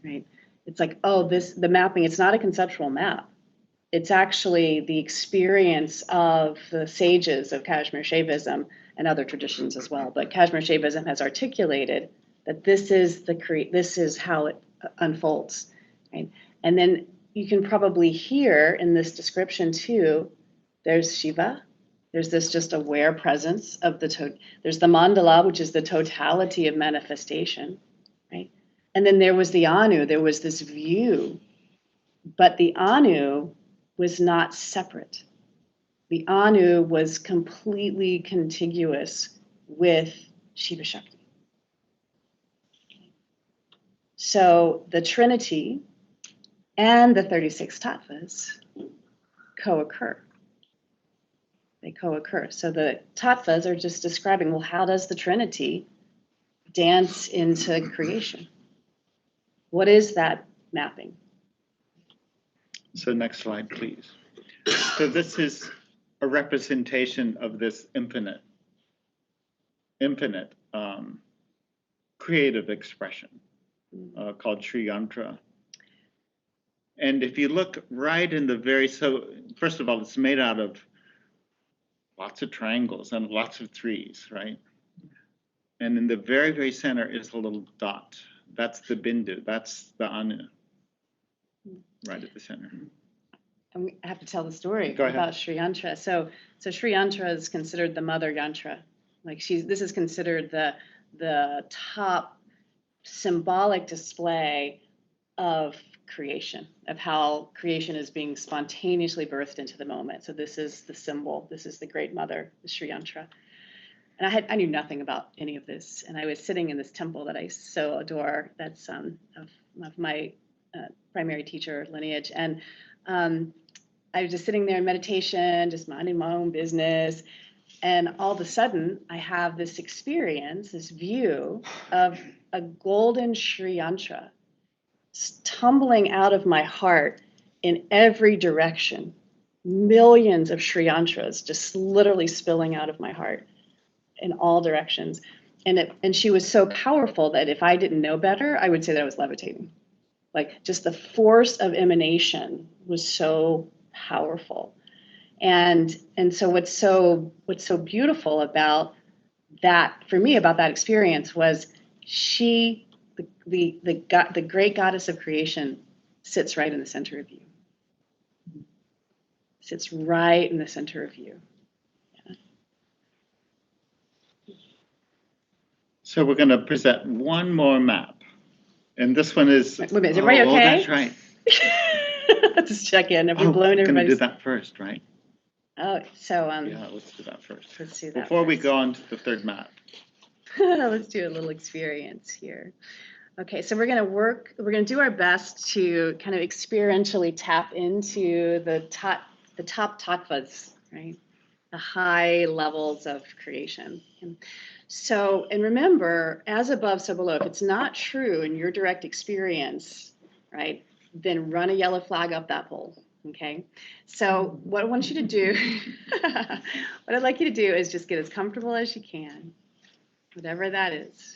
S2: right? It's like, the mapping, it's not a conceptual map. It's actually the experience of the sages of Kashmir Shaivism and other traditions as well. But Kashmir Shaivism has articulated that this is how it unfolds, right? And then you can probably hear in this description too, there's Shiva. There's this just aware presence of there's the mandala, which is the totality of manifestation, right? And then there was the Anu, there was this view, but the Anu was not separate. The Anu was completely contiguous with Shiva-Shakti. So the Trinity and the 36 tattvas co-occur. They co-occur. So the tattvas are just describing, well, how does the Trinity dance into creation? What is that mapping?
S3: So next slide, please. So this is a representation of this infinite creative expression called Sri Yantra. And if you look right in so first of all, it's made out of lots of triangles and lots of threes, right? And in the very, very center is a little dot. That's the bindu, that's the Anu, right at the center.
S2: And I have to tell the story
S3: Go ahead.
S2: about Sri Yantra. So Sri Yantra is considered the mother yantra. Like this is considered the top symbolic display of creation, of how creation is being spontaneously birthed into the moment. So this is the symbol. This is the great mother, the Sri Yantra. And I knew nothing about any of this. And I was sitting in this temple that I so adore. That's of my primary teacher lineage. And I was just sitting there in meditation, just minding my own business. And all of a sudden, I have this experience, this view of a golden Sri Yantra tumbling out of my heart in every direction. Millions of Sri Yantras just literally spilling out of my heart in all directions. And she was so powerful that if I didn't know better, I would say that I was levitating. Like just the force of emanation was so powerful. And so what's so beautiful about that, for me, about that experience was she, the great goddess of creation, sits right in the center of you. Sits right in the center of you. Yeah.
S3: So we're going to present one more map. And this one is...
S2: Wait a minute, is everybody okay?
S3: Oh, that's right.
S2: Let's check in. Have we blown
S3: everybody's... We're going to do that first, right?
S2: Oh, so...
S3: yeah, let's do that first.
S2: Let's do that
S3: Before
S2: first.
S3: we go on to the third map.
S2: Let's do a little experience here. Okay, so we're going to do our best to kind of experientially tap into the top tattvas, right? The high levels of creation. And remember, as above, so below. If it's not true in your direct experience, right, then run a yellow flag up that pole, okay? So what I want you to do, what I'd like you to do is just get as comfortable as you can, whatever that is.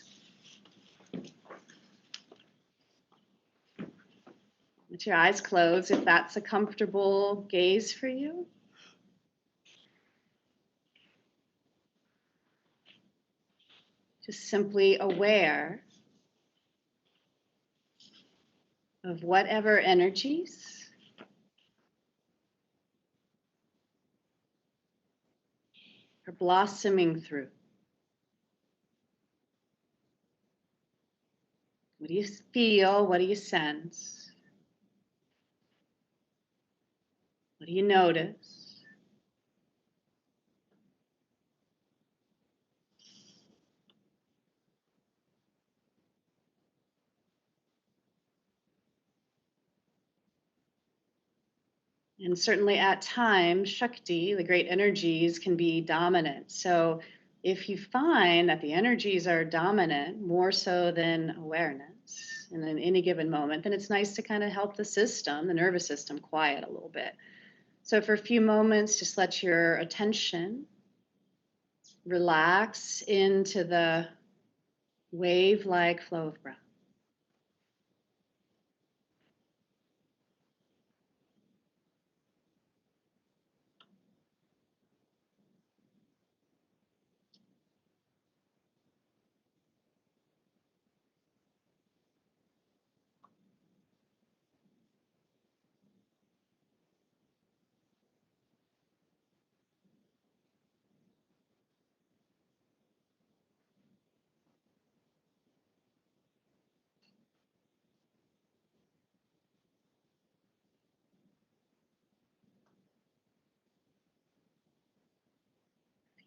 S2: With your eyes closed, if that's a comfortable gaze for you. Just simply aware of whatever energies are blossoming through. What do you feel? What do you sense? What do you notice? And certainly at times, Shakti, the great energies, can be dominant. So if you find that the energies are dominant more so than awareness in any given moment, then it's nice to kind of help the system, the nervous system, quiet a little bit. So for a few moments, just let your attention relax into the wave-like flow of breath.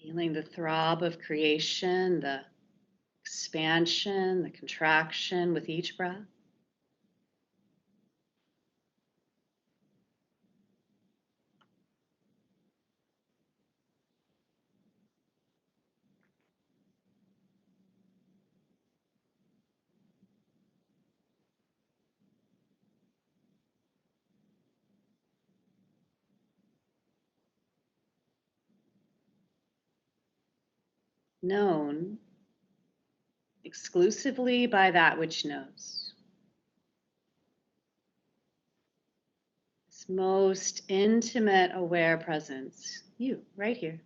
S2: Feeling the throb of creation, the expansion, the contraction with each breath. Known exclusively by that which knows. This most intimate aware presence, you, right here.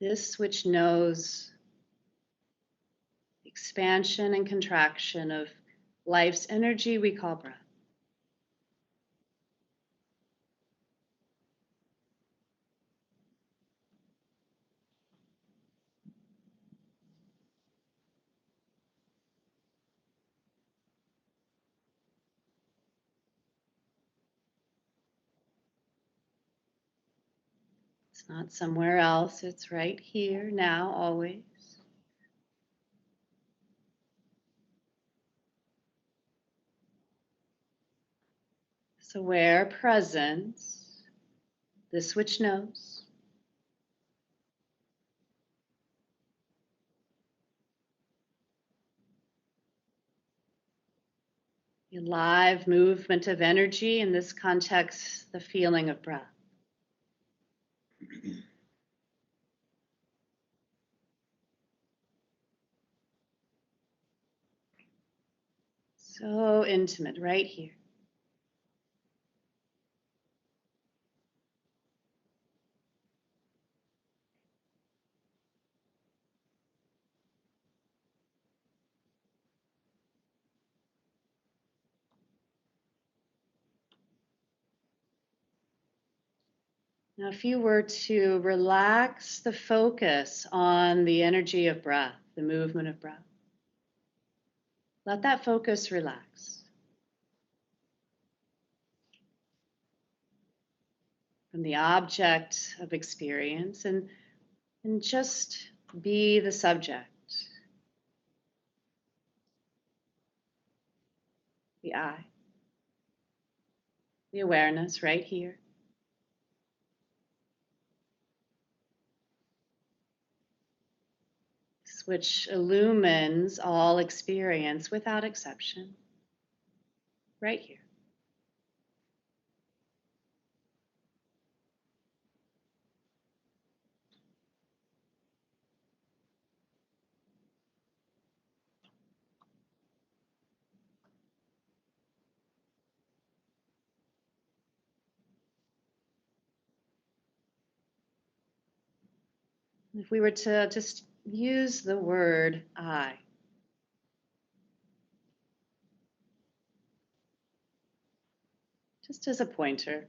S2: This which knows expansion and contraction of life's energy we call breath. It's not somewhere else, it's right here, now, always. This aware presence, this which knows. The live movement of energy, in this context, the feeling of breath. So intimate, right here. Now, if you were to relax the focus on the energy of breath, the movement of breath, let that focus relax. From the object of experience and just be the subject, the I, the awareness right here. Which illumines all experience without exception, right here. If we were to just use the word I, just as a pointer,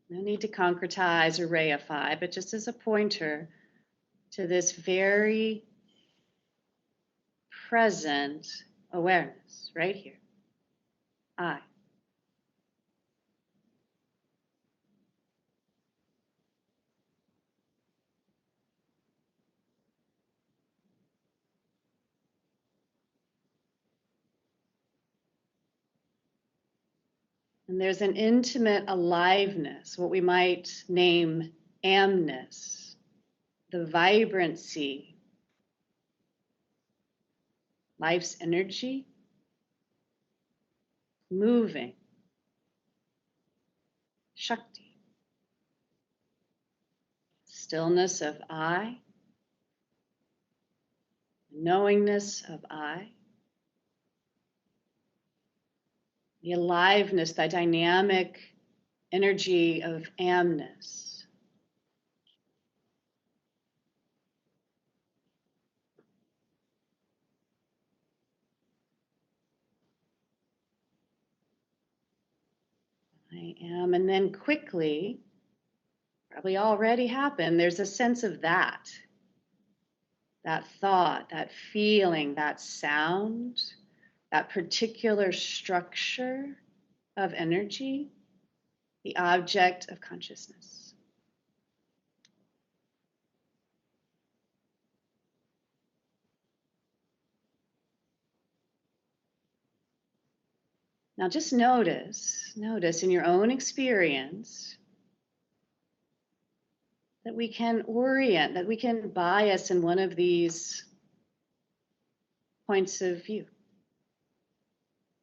S2: no need to concretize or reify, but just as a pointer to this very present awareness right here, I. And there's an intimate aliveness, what we might name amness, the vibrancy, life's energy, moving, Shakti, stillness of I, knowingness of I, the aliveness, the dynamic energy of amness. I am, and then quickly, probably already happened, there's a sense of that thought, that feeling, that sound, that particular structure of energy, the object of consciousness. Now just notice in your own experience that we can orient, that we can bias in one of these points of view.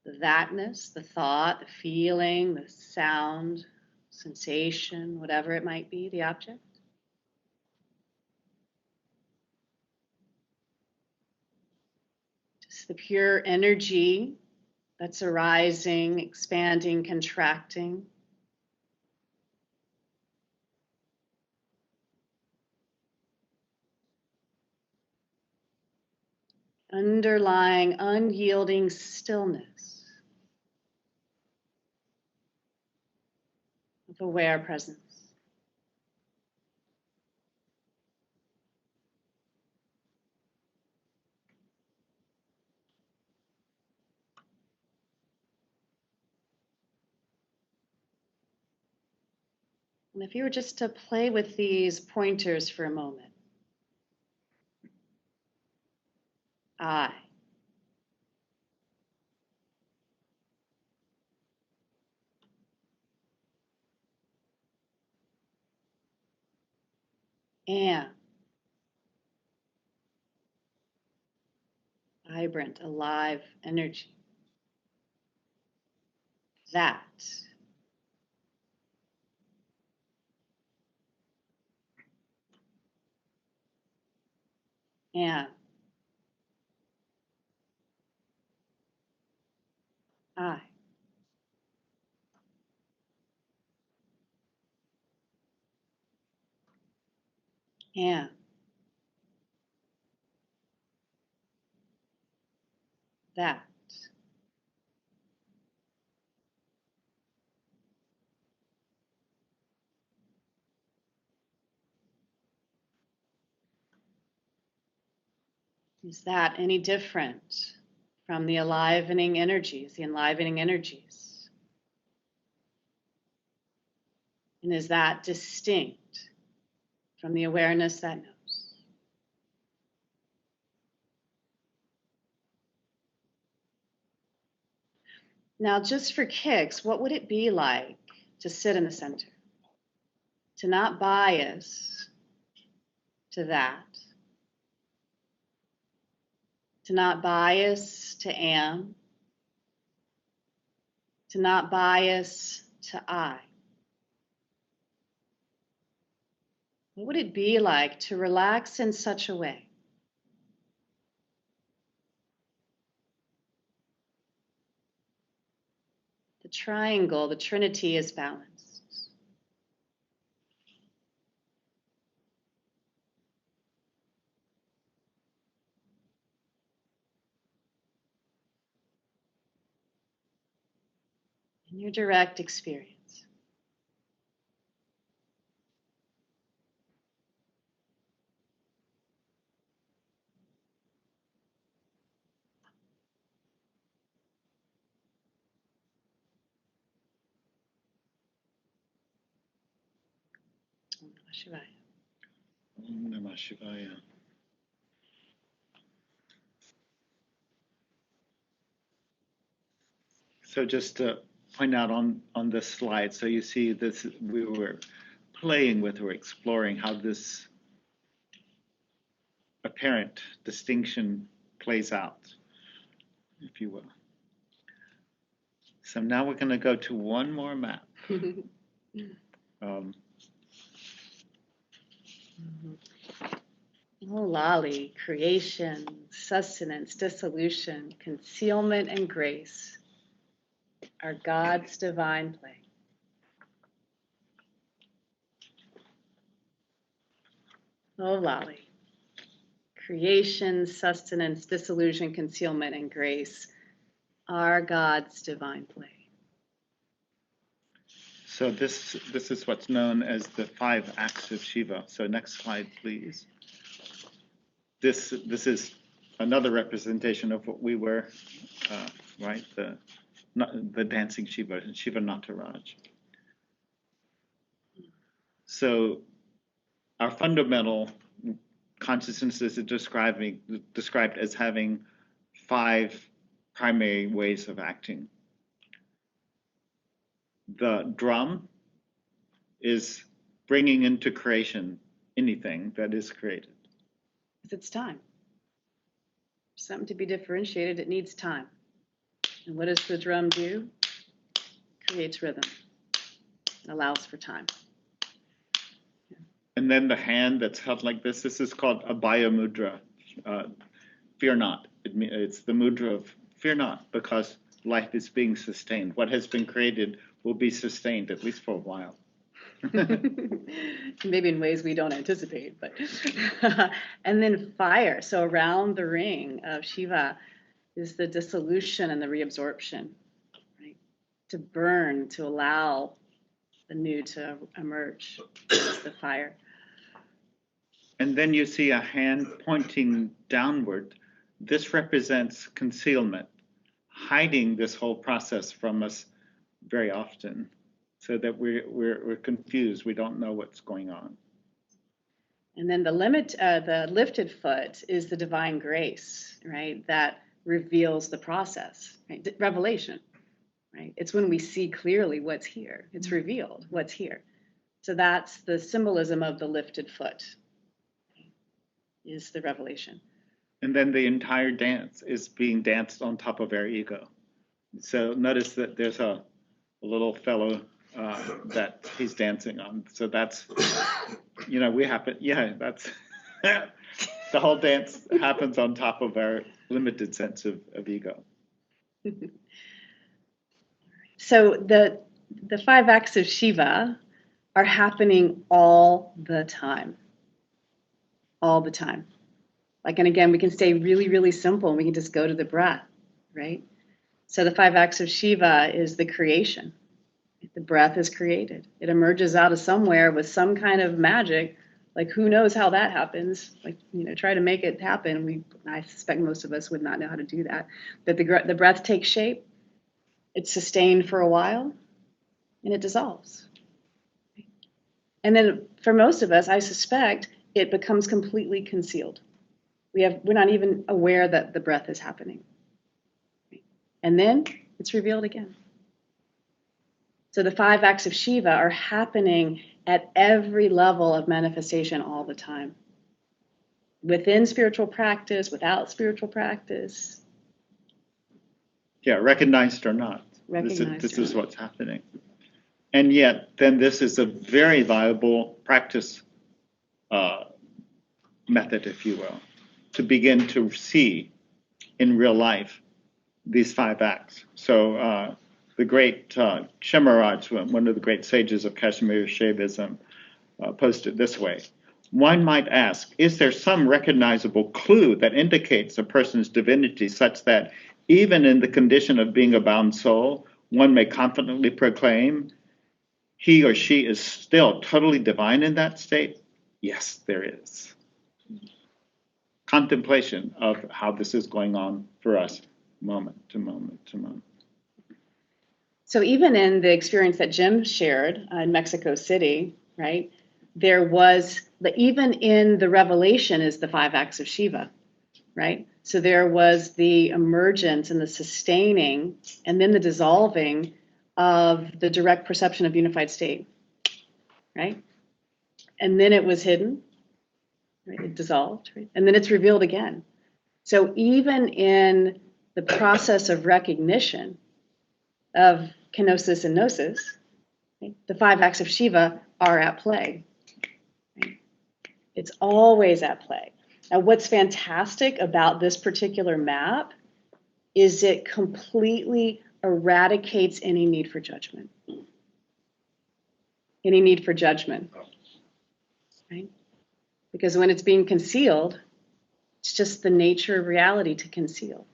S2: The thatness, the thought, the feeling, the sound, sensation, whatever it might be, the object. Just the pure energy that's arising, expanding, contracting. Underlying, unyielding stillness of aware presence. And if you were just to play with these pointers for a moment. I. Am. Vibrant, alive energy. That. Am. I. Am. That. Is that any different from the enlivening energies, the enlivening energies? And is that distinct from the awareness that knows? Now, just for kicks, what would it be like to sit in the center? To not bias to that. To not bias to am. To not bias to I. What would it be like to relax in such a way? The triangle, the trinity is balanced. In your direct experience. Om Namah Shivaya.
S3: Om Namah Shivaya. So just to point out on this slide, so you see this, we were playing with or exploring how this apparent distinction plays out, if you will. So now we're going to go to one more map.
S2: Oh, Lali, creation, sustenance, dissolution, concealment, and grace are God's divine play. Oh, Lali, creation, sustenance, dissolution, concealment, and grace are God's divine play.
S3: So this is what's known as the 5 acts of Shiva. So next slide, please. This is another representation of what we were, right? The dancing Shiva, Shiva Nataraj. So our fundamental consciousness is described as having 5 primary ways of acting. The drum is bringing into creation anything that is created.
S2: Because it's time. For something to be differentiated, it needs time. And what does the drum do? Creates rhythm. It allows for time.
S3: And then the hand that's held like this is called Abhaya Mudra. Fear not. It's the mudra of fear not, because life is being sustained. What has been created will be sustained, at least for a while.
S2: Maybe in ways we don't anticipate, but and then fire. So around the ring of Shiva is the dissolution and the reabsorption, right? To burn, to allow the new to emerge. Is the fire.
S3: And then you see a hand pointing downward. This represents concealment, hiding this whole process from us very often. so that we're confused. We don't know what's going on.
S2: And then the lifted foot is the divine grace, right? That reveals the process, right? Revelation, right? It's when we see clearly what's here. It's revealed what's here. So that's the symbolism of the lifted foot, is the revelation.
S3: And then the entire dance is being danced on top of our ego. So notice that there's a little fellow that he's dancing on. So that's, we happen, that's, the whole dance happens on top of our limited sense of ego.
S2: So the 5 acts of Shiva are happening all the time. All the time. Like, and again, we can stay really, really simple and we can just go to the breath, right? So the 5 acts of Shiva is the creation. The breath is created. It emerges out of somewhere with some kind of magic. Like, who knows how that happens? Like, try to make it happen. I suspect most of us would not know how to do that. But the breath takes shape. It's sustained for a while, and it dissolves. And then for most of us, I suspect it becomes completely concealed. We're not even aware that the breath is happening. And then it's revealed again. So the 5 acts of Shiva are happening at every level of manifestation all the time. Within spiritual practice, without spiritual practice.
S3: Yeah, recognized or not. This is what's happening. And yet, then this is a very viable practice method, if you will, to begin to see in real life these 5 acts. So the great Shemaraj, one of the great sages of Kashmir Shaivism, posted this way. One might ask, is there some recognizable clue that indicates a person's divinity such that even in the condition of being a bound soul, one may confidently proclaim he or she is still totally divine in that state? Yes, there is. Contemplation of how this is going on for us, moment to moment to moment.
S2: So even in the experience that Jim shared in Mexico City, right, there was, even in the revelation is the 5 acts of Shiva, right? So there was the emergence and the sustaining and then the dissolving of the direct perception of unified state, right? And then it was hidden, right? It dissolved, right? And then it's revealed again. So even in the process of recognition of kenosis and gnosis, right, the 5 acts of Shiva are at play. Right? It's always at play. Now, what's fantastic about this particular map is it completely eradicates any need for judgment. Any need for judgment, right? Because when it's being concealed, it's just the nature of reality to conceal.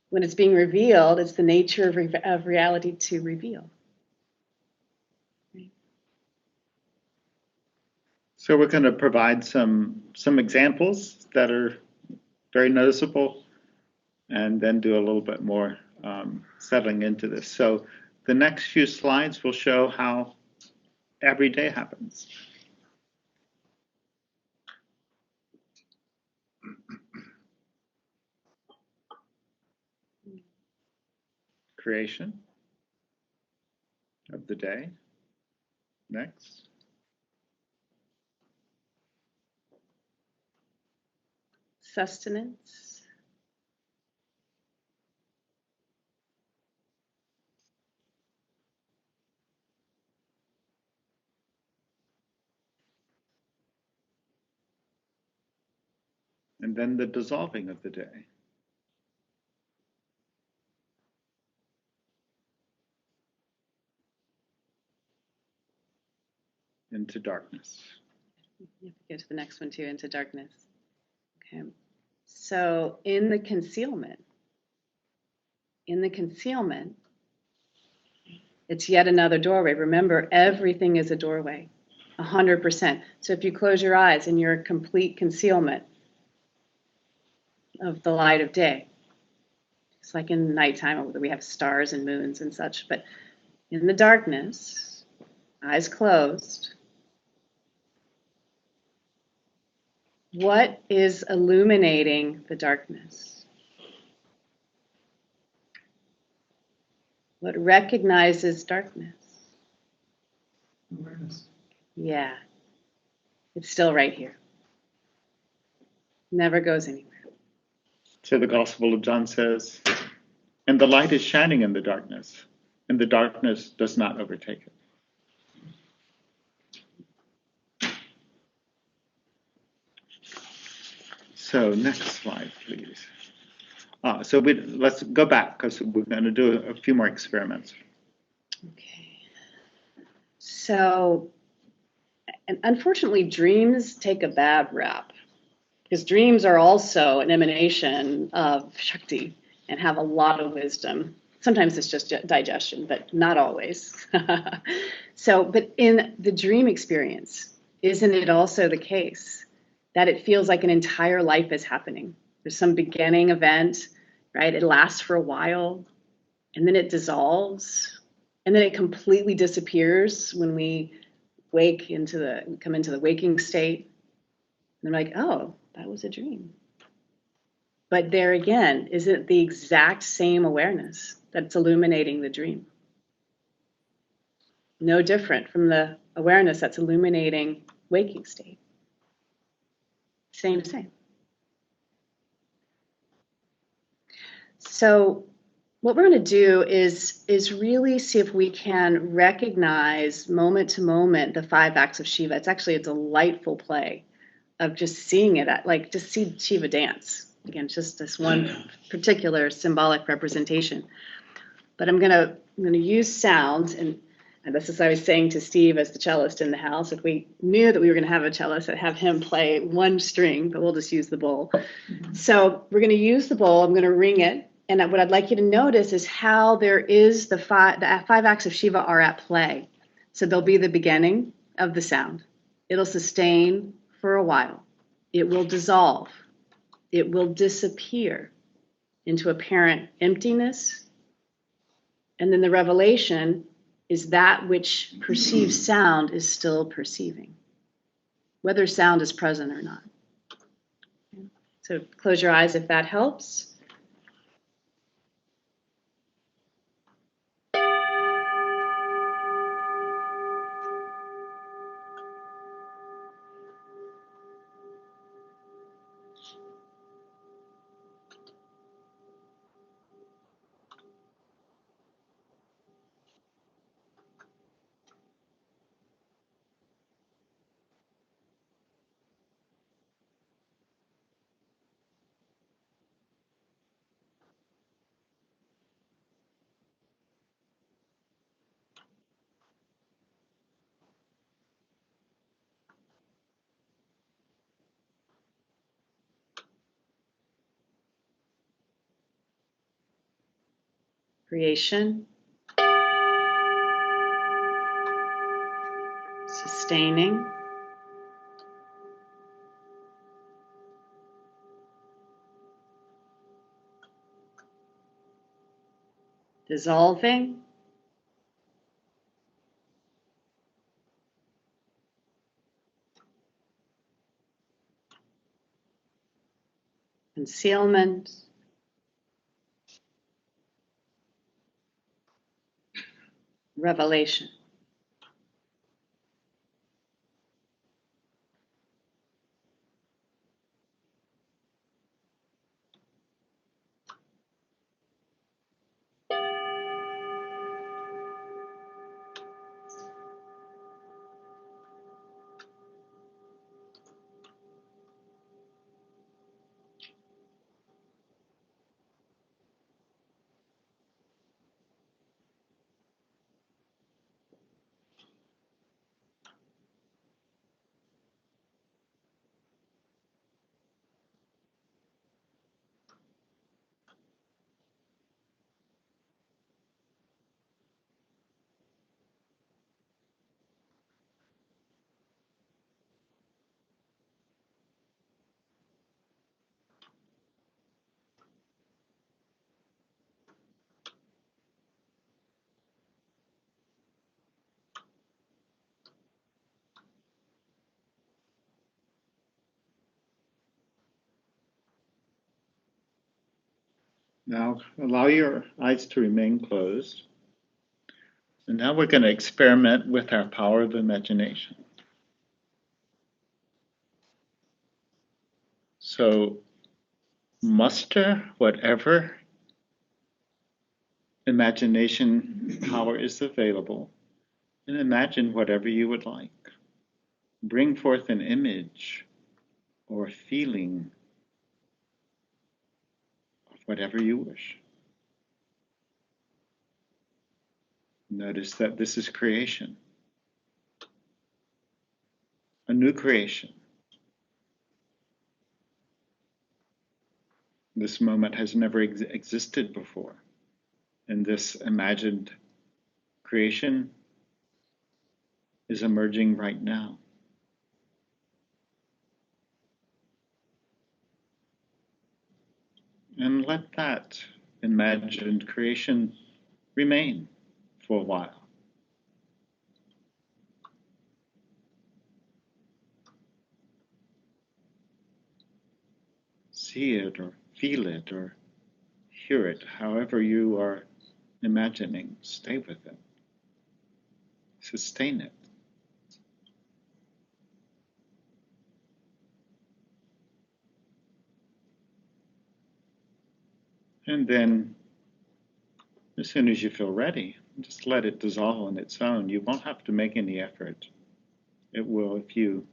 S2: When it's being revealed, it's the nature of reality to reveal. Right?
S3: So we're going to provide some examples that are very noticeable and then do a little bit more settling into this. So the next few slides will show how every day happens. Creation of the day. Next.
S2: Sustenance.
S3: And then the dissolving of the day. Into darkness.
S2: You have to go to the next one too, into darkness. Okay. So in the concealment, it's yet another doorway. Remember, everything is a doorway, 100%. So if you close your eyes and you're in complete concealment of the light of day, it's like in nighttime, we have stars and moons and such, but in the darkness, eyes closed, what is illuminating the darkness? What recognizes darkness?
S4: Awareness.
S2: Yeah, it's still right here. Never goes anywhere.
S3: So the Gospel of John says, and the light is shining in the darkness, and the darkness does not overtake it. So next slide, please. Let's go back because we're going to do a few more experiments.
S2: Okay. So, and unfortunately, dreams take a bad rap because dreams are also an emanation of Shakti and have a lot of wisdom. Sometimes it's just digestion, but not always. But in the dream experience, isn't it also the case that it feels like an entire life is happening? There's some beginning event, right? It lasts for a while, and then it dissolves, and then it completely disappears when we come into the waking state. And they're like, oh, that was a dream. But there again, is it the exact same awareness that's illuminating the dream? No different from the awareness that's illuminating waking state. Same. So what we're going to do is really see if we can recognize moment to moment the 5 acts of Shiva. It's actually a delightful play of just seeing it, like just see Shiva dance. Again, just this one particular symbolic representation. But I'm gonna use sound, and this is what I was saying to Steve as the cellist in the house. If we knew that we were going to have a cellist, I'd have him play one string, but we'll just use the bowl. So we're going to use the bowl. I'm going to ring it. And what I'd like you to notice is how there is the 5 acts of Shiva are at play. So there'll be the beginning of the sound. It'll sustain for a while. It will dissolve. It will disappear into apparent emptiness. And then the revelation is that which perceives sound is still perceiving, whether sound is present or not. So close your eyes if that helps. Creation, sustaining, dissolving, concealment, revelation.
S3: Now allow your eyes to remain closed. And now we're going to experiment with our power of imagination. So muster whatever imagination power is available and imagine whatever you would like. Bring forth an image or feeling of whatever you wish. Notice that this is creation, a new creation. This moment has never existed before, and this imagined creation is emerging right now. And let that imagined creation remain for a while. See it or feel it or hear it, however you are imagining. Stay with it. Sustain it. And then, as soon as you feel ready, just let it dissolve on its own. You won't have to make any effort. It will, if you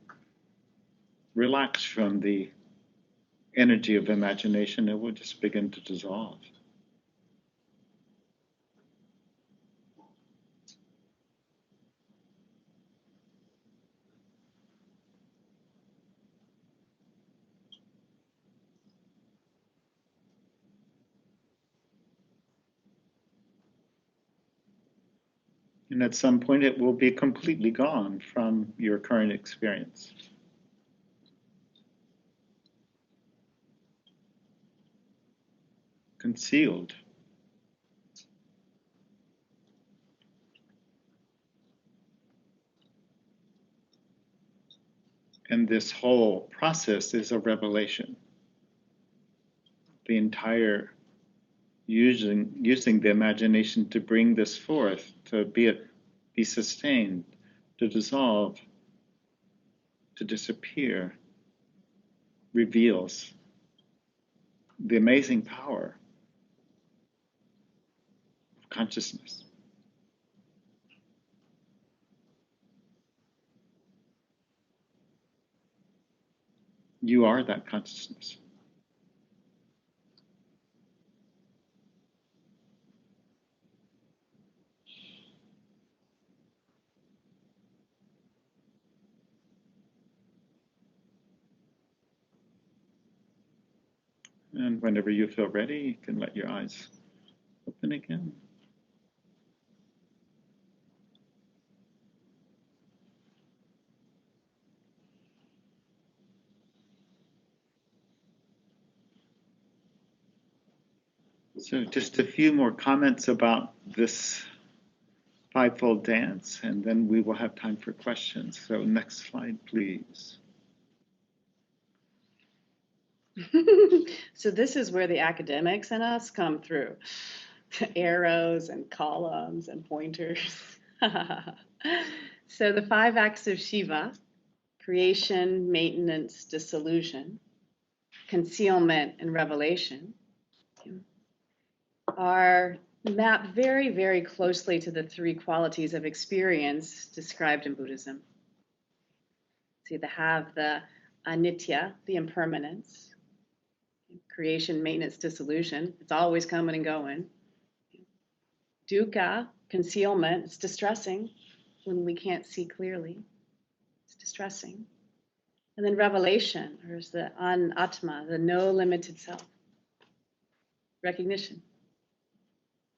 S3: relax from the energy of imagination, it will just begin to dissolve. And at some point, it will be completely gone from your current experience. Concealed. And this whole process is a revelation. The entire using the imagination to bring this forth, to be sustained, to dissolve, to disappear, reveals the amazing power of consciousness. You are that consciousness. And whenever you feel ready, you can let your eyes open again. So just a few more comments about this fivefold dance, and then we will have time for questions. So next slide, please.
S2: So this is where the academics and us come through. Arrows and columns and pointers. So the 5 acts of Shiva: creation, maintenance, dissolution, concealment, and revelation, are mapped very, very closely to the 3 qualities of experience described in Buddhism. So you have the anitya, the impermanence, creation, maintenance, dissolution. It's always coming and going. Dukkha, concealment. It's distressing when we can't see clearly. It's distressing. And then revelation, or is the anatma, the no limited self. Recognition.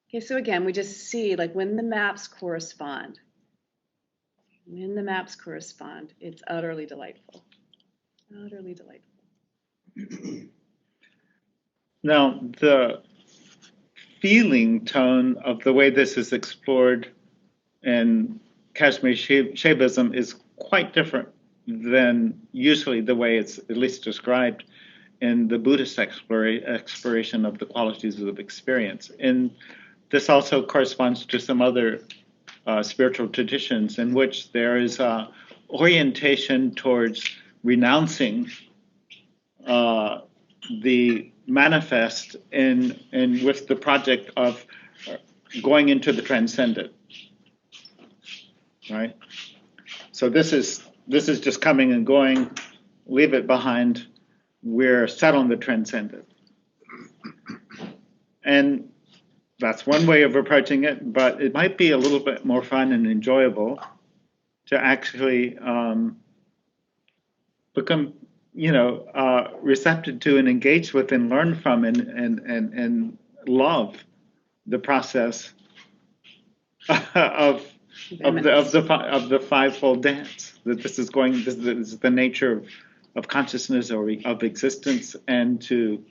S2: Okay, so again, we just see like when the maps correspond. When the maps correspond, it's utterly delightful. Utterly delightful.
S3: Now, the feeling tone of the way this is explored in Kashmir Shaivism is quite different than usually the way it's at least described in the Buddhist exploration of the qualities of experience. And this also corresponds to some other spiritual traditions in which there is orientation towards renouncing the manifest in with the project of going into the transcendent, right? So this is just coming and going. Leave it behind. We're set on the transcendent, and that's one way of approaching it. But it might be a little bit more fun and enjoyable to actually become, receptive to and engage with and learn from and love the process of the fivefold dance. That this is the nature of consciousness or of existence, and to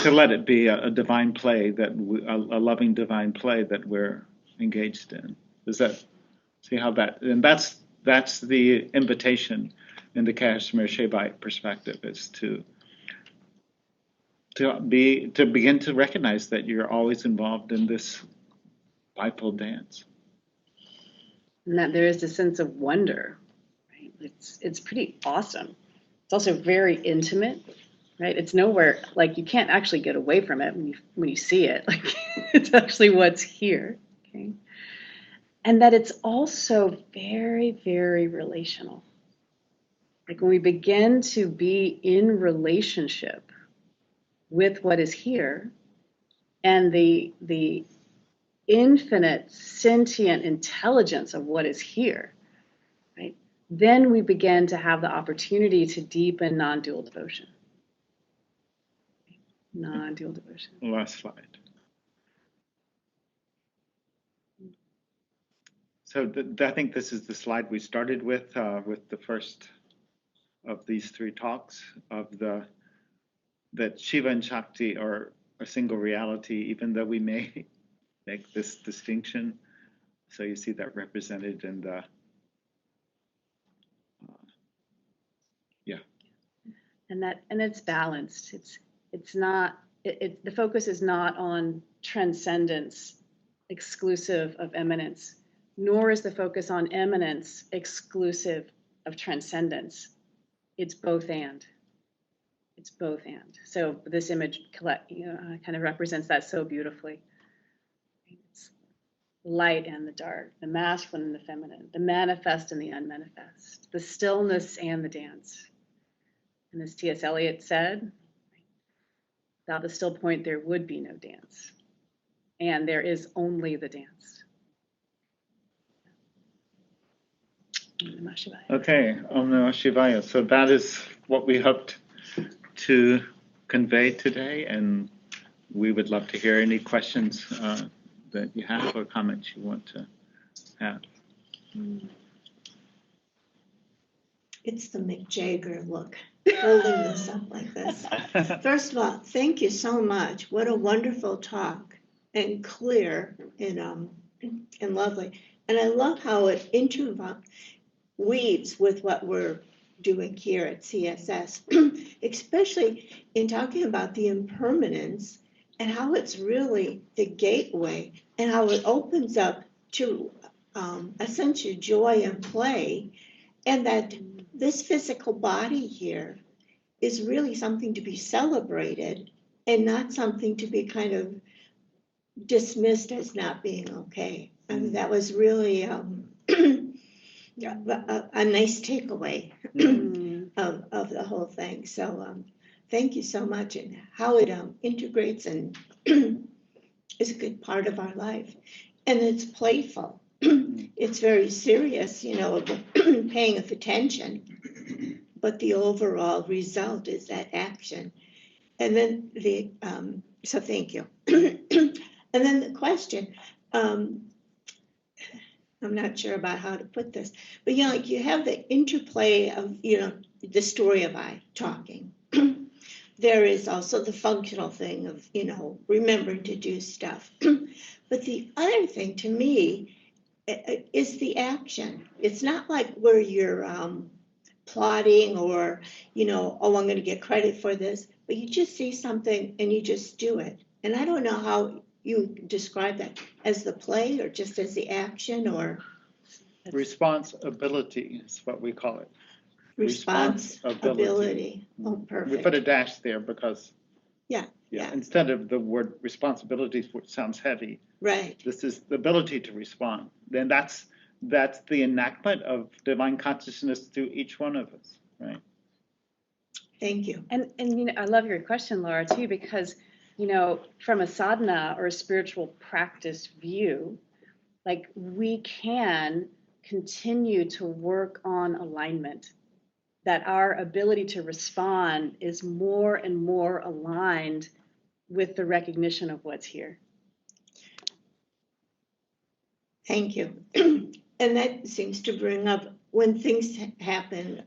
S3: let it be a divine play a loving divine play that we're engaged in. Does that see how that? And that's the invitation in the Kashmir Shaivite perspective, is to begin to recognize that you're always involved in this fivefold dance,
S2: and that there is a sense of wonder. Right? It's pretty awesome. It's also very intimate, right? It's nowhere, like, you can't actually get away from it when you see it. Like, it's actually what's here. Okay, and that it's also very, very relational. Like, when we begin to be in relationship with what is here, and the infinite sentient intelligence of what is here, right? Then we begin to have the opportunity to deepen non-dual devotion. Non-dual devotion.
S3: Last slide. So I think this is the slide we started with the first of these three talks, that Shiva and Shakti are a single reality, even though we may make this distinction. So you see that represented in the
S2: And it's balanced. It's not. The focus is not on transcendence exclusive of eminence, nor is the focus on eminence exclusive of transcendence. It's both and. It's both and. So this image kind of represents that so beautifully. It's light and the dark, the masculine and the feminine, the manifest and the unmanifest, the stillness and the dance. And as T.S. Eliot said, without the still point, there would be no dance. And there is only the dance. Om Namah Shivaya.
S3: Okay, Om Namah Shivaya. So that is what we hoped to convey today, and we would love to hear any questions that you have or comments you want to have.
S5: It's the Mick Jagger look, holding this up like this. First of all, thank you so much. What a wonderful talk, and clear and lovely. And I love how it weaves with what we're doing here at CSS, especially in talking about the impermanence and how it's really the gateway and how it opens up to essentially joy and play, and that this physical body here is really something to be celebrated and not something to be kind of dismissed as not being okay. I mean, that was really a nice takeaway of the whole thing. So thank you so much, and how it integrates and is a good part of our life. And it's playful. It's very serious, paying of attention, but the overall result is that action. And then so thank you. And then the question, I'm not sure about how to put this, but like you have the interplay of, the story of I talking. There is also the functional thing of, remembering to do stuff. But the other thing to me is the action. It's not like where you're plotting or, oh, I'm going to get credit for this, but you just see something and you just do it. And I don't know how you describe that, as the play or just as the action or
S3: Responsibility is what we call it.
S5: responsibility. Oh,
S3: We
S5: perfect.
S3: put a dash there because
S5: Yeah.
S3: instead of the word responsibility, which sounds heavy,
S5: Right.
S3: this is the ability to respond. Then that's the enactment of divine consciousness through each one of us, right?
S5: Thank you.
S2: And I love your question, Laura, too, because from a sadhana or a spiritual practice view, like we can continue to work on alignment, that our ability to respond is more and more aligned with the recognition of what's here.
S5: Thank you. And that seems to bring up when things happen,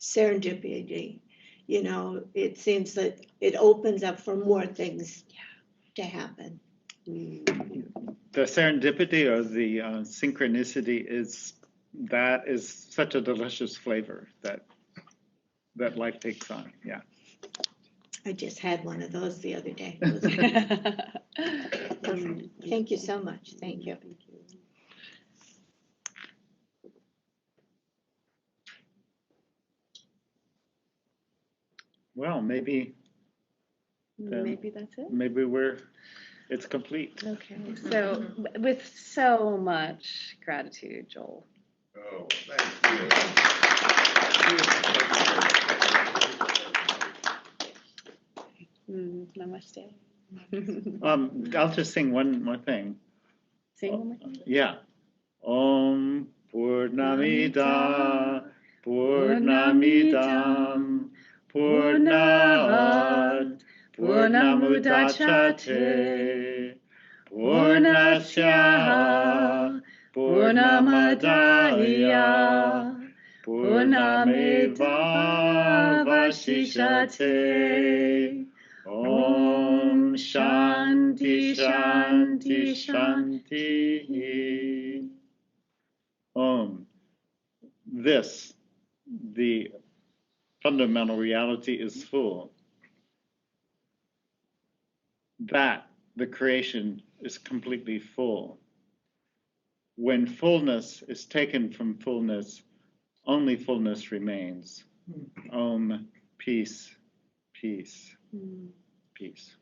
S5: serendipity, it seems that it opens up for more things to happen.
S3: The serendipity or the synchronicity is such a delicious flavor that life takes on. Yeah.
S5: I just had one of those the other day. Thank you so much. Thank you.
S3: Well, maybe
S2: that's it.
S3: maybe it's complete.
S2: Okay, so with so much gratitude, Joel.
S1: Oh, thank
S2: Namaste.
S3: I'll just sing one more thing.
S2: Sing one more time.
S3: Yeah. Om Purnamida Purnamidam Purnat Purnamudachyate Purnasya Purnamadaya Purnameva Vashishyate. Om Shanti Shanti Shanti. The fundamental reality is full. That the creation is completely full. When fullness is taken from fullness, only fullness remains. Om, peace, peace, peace.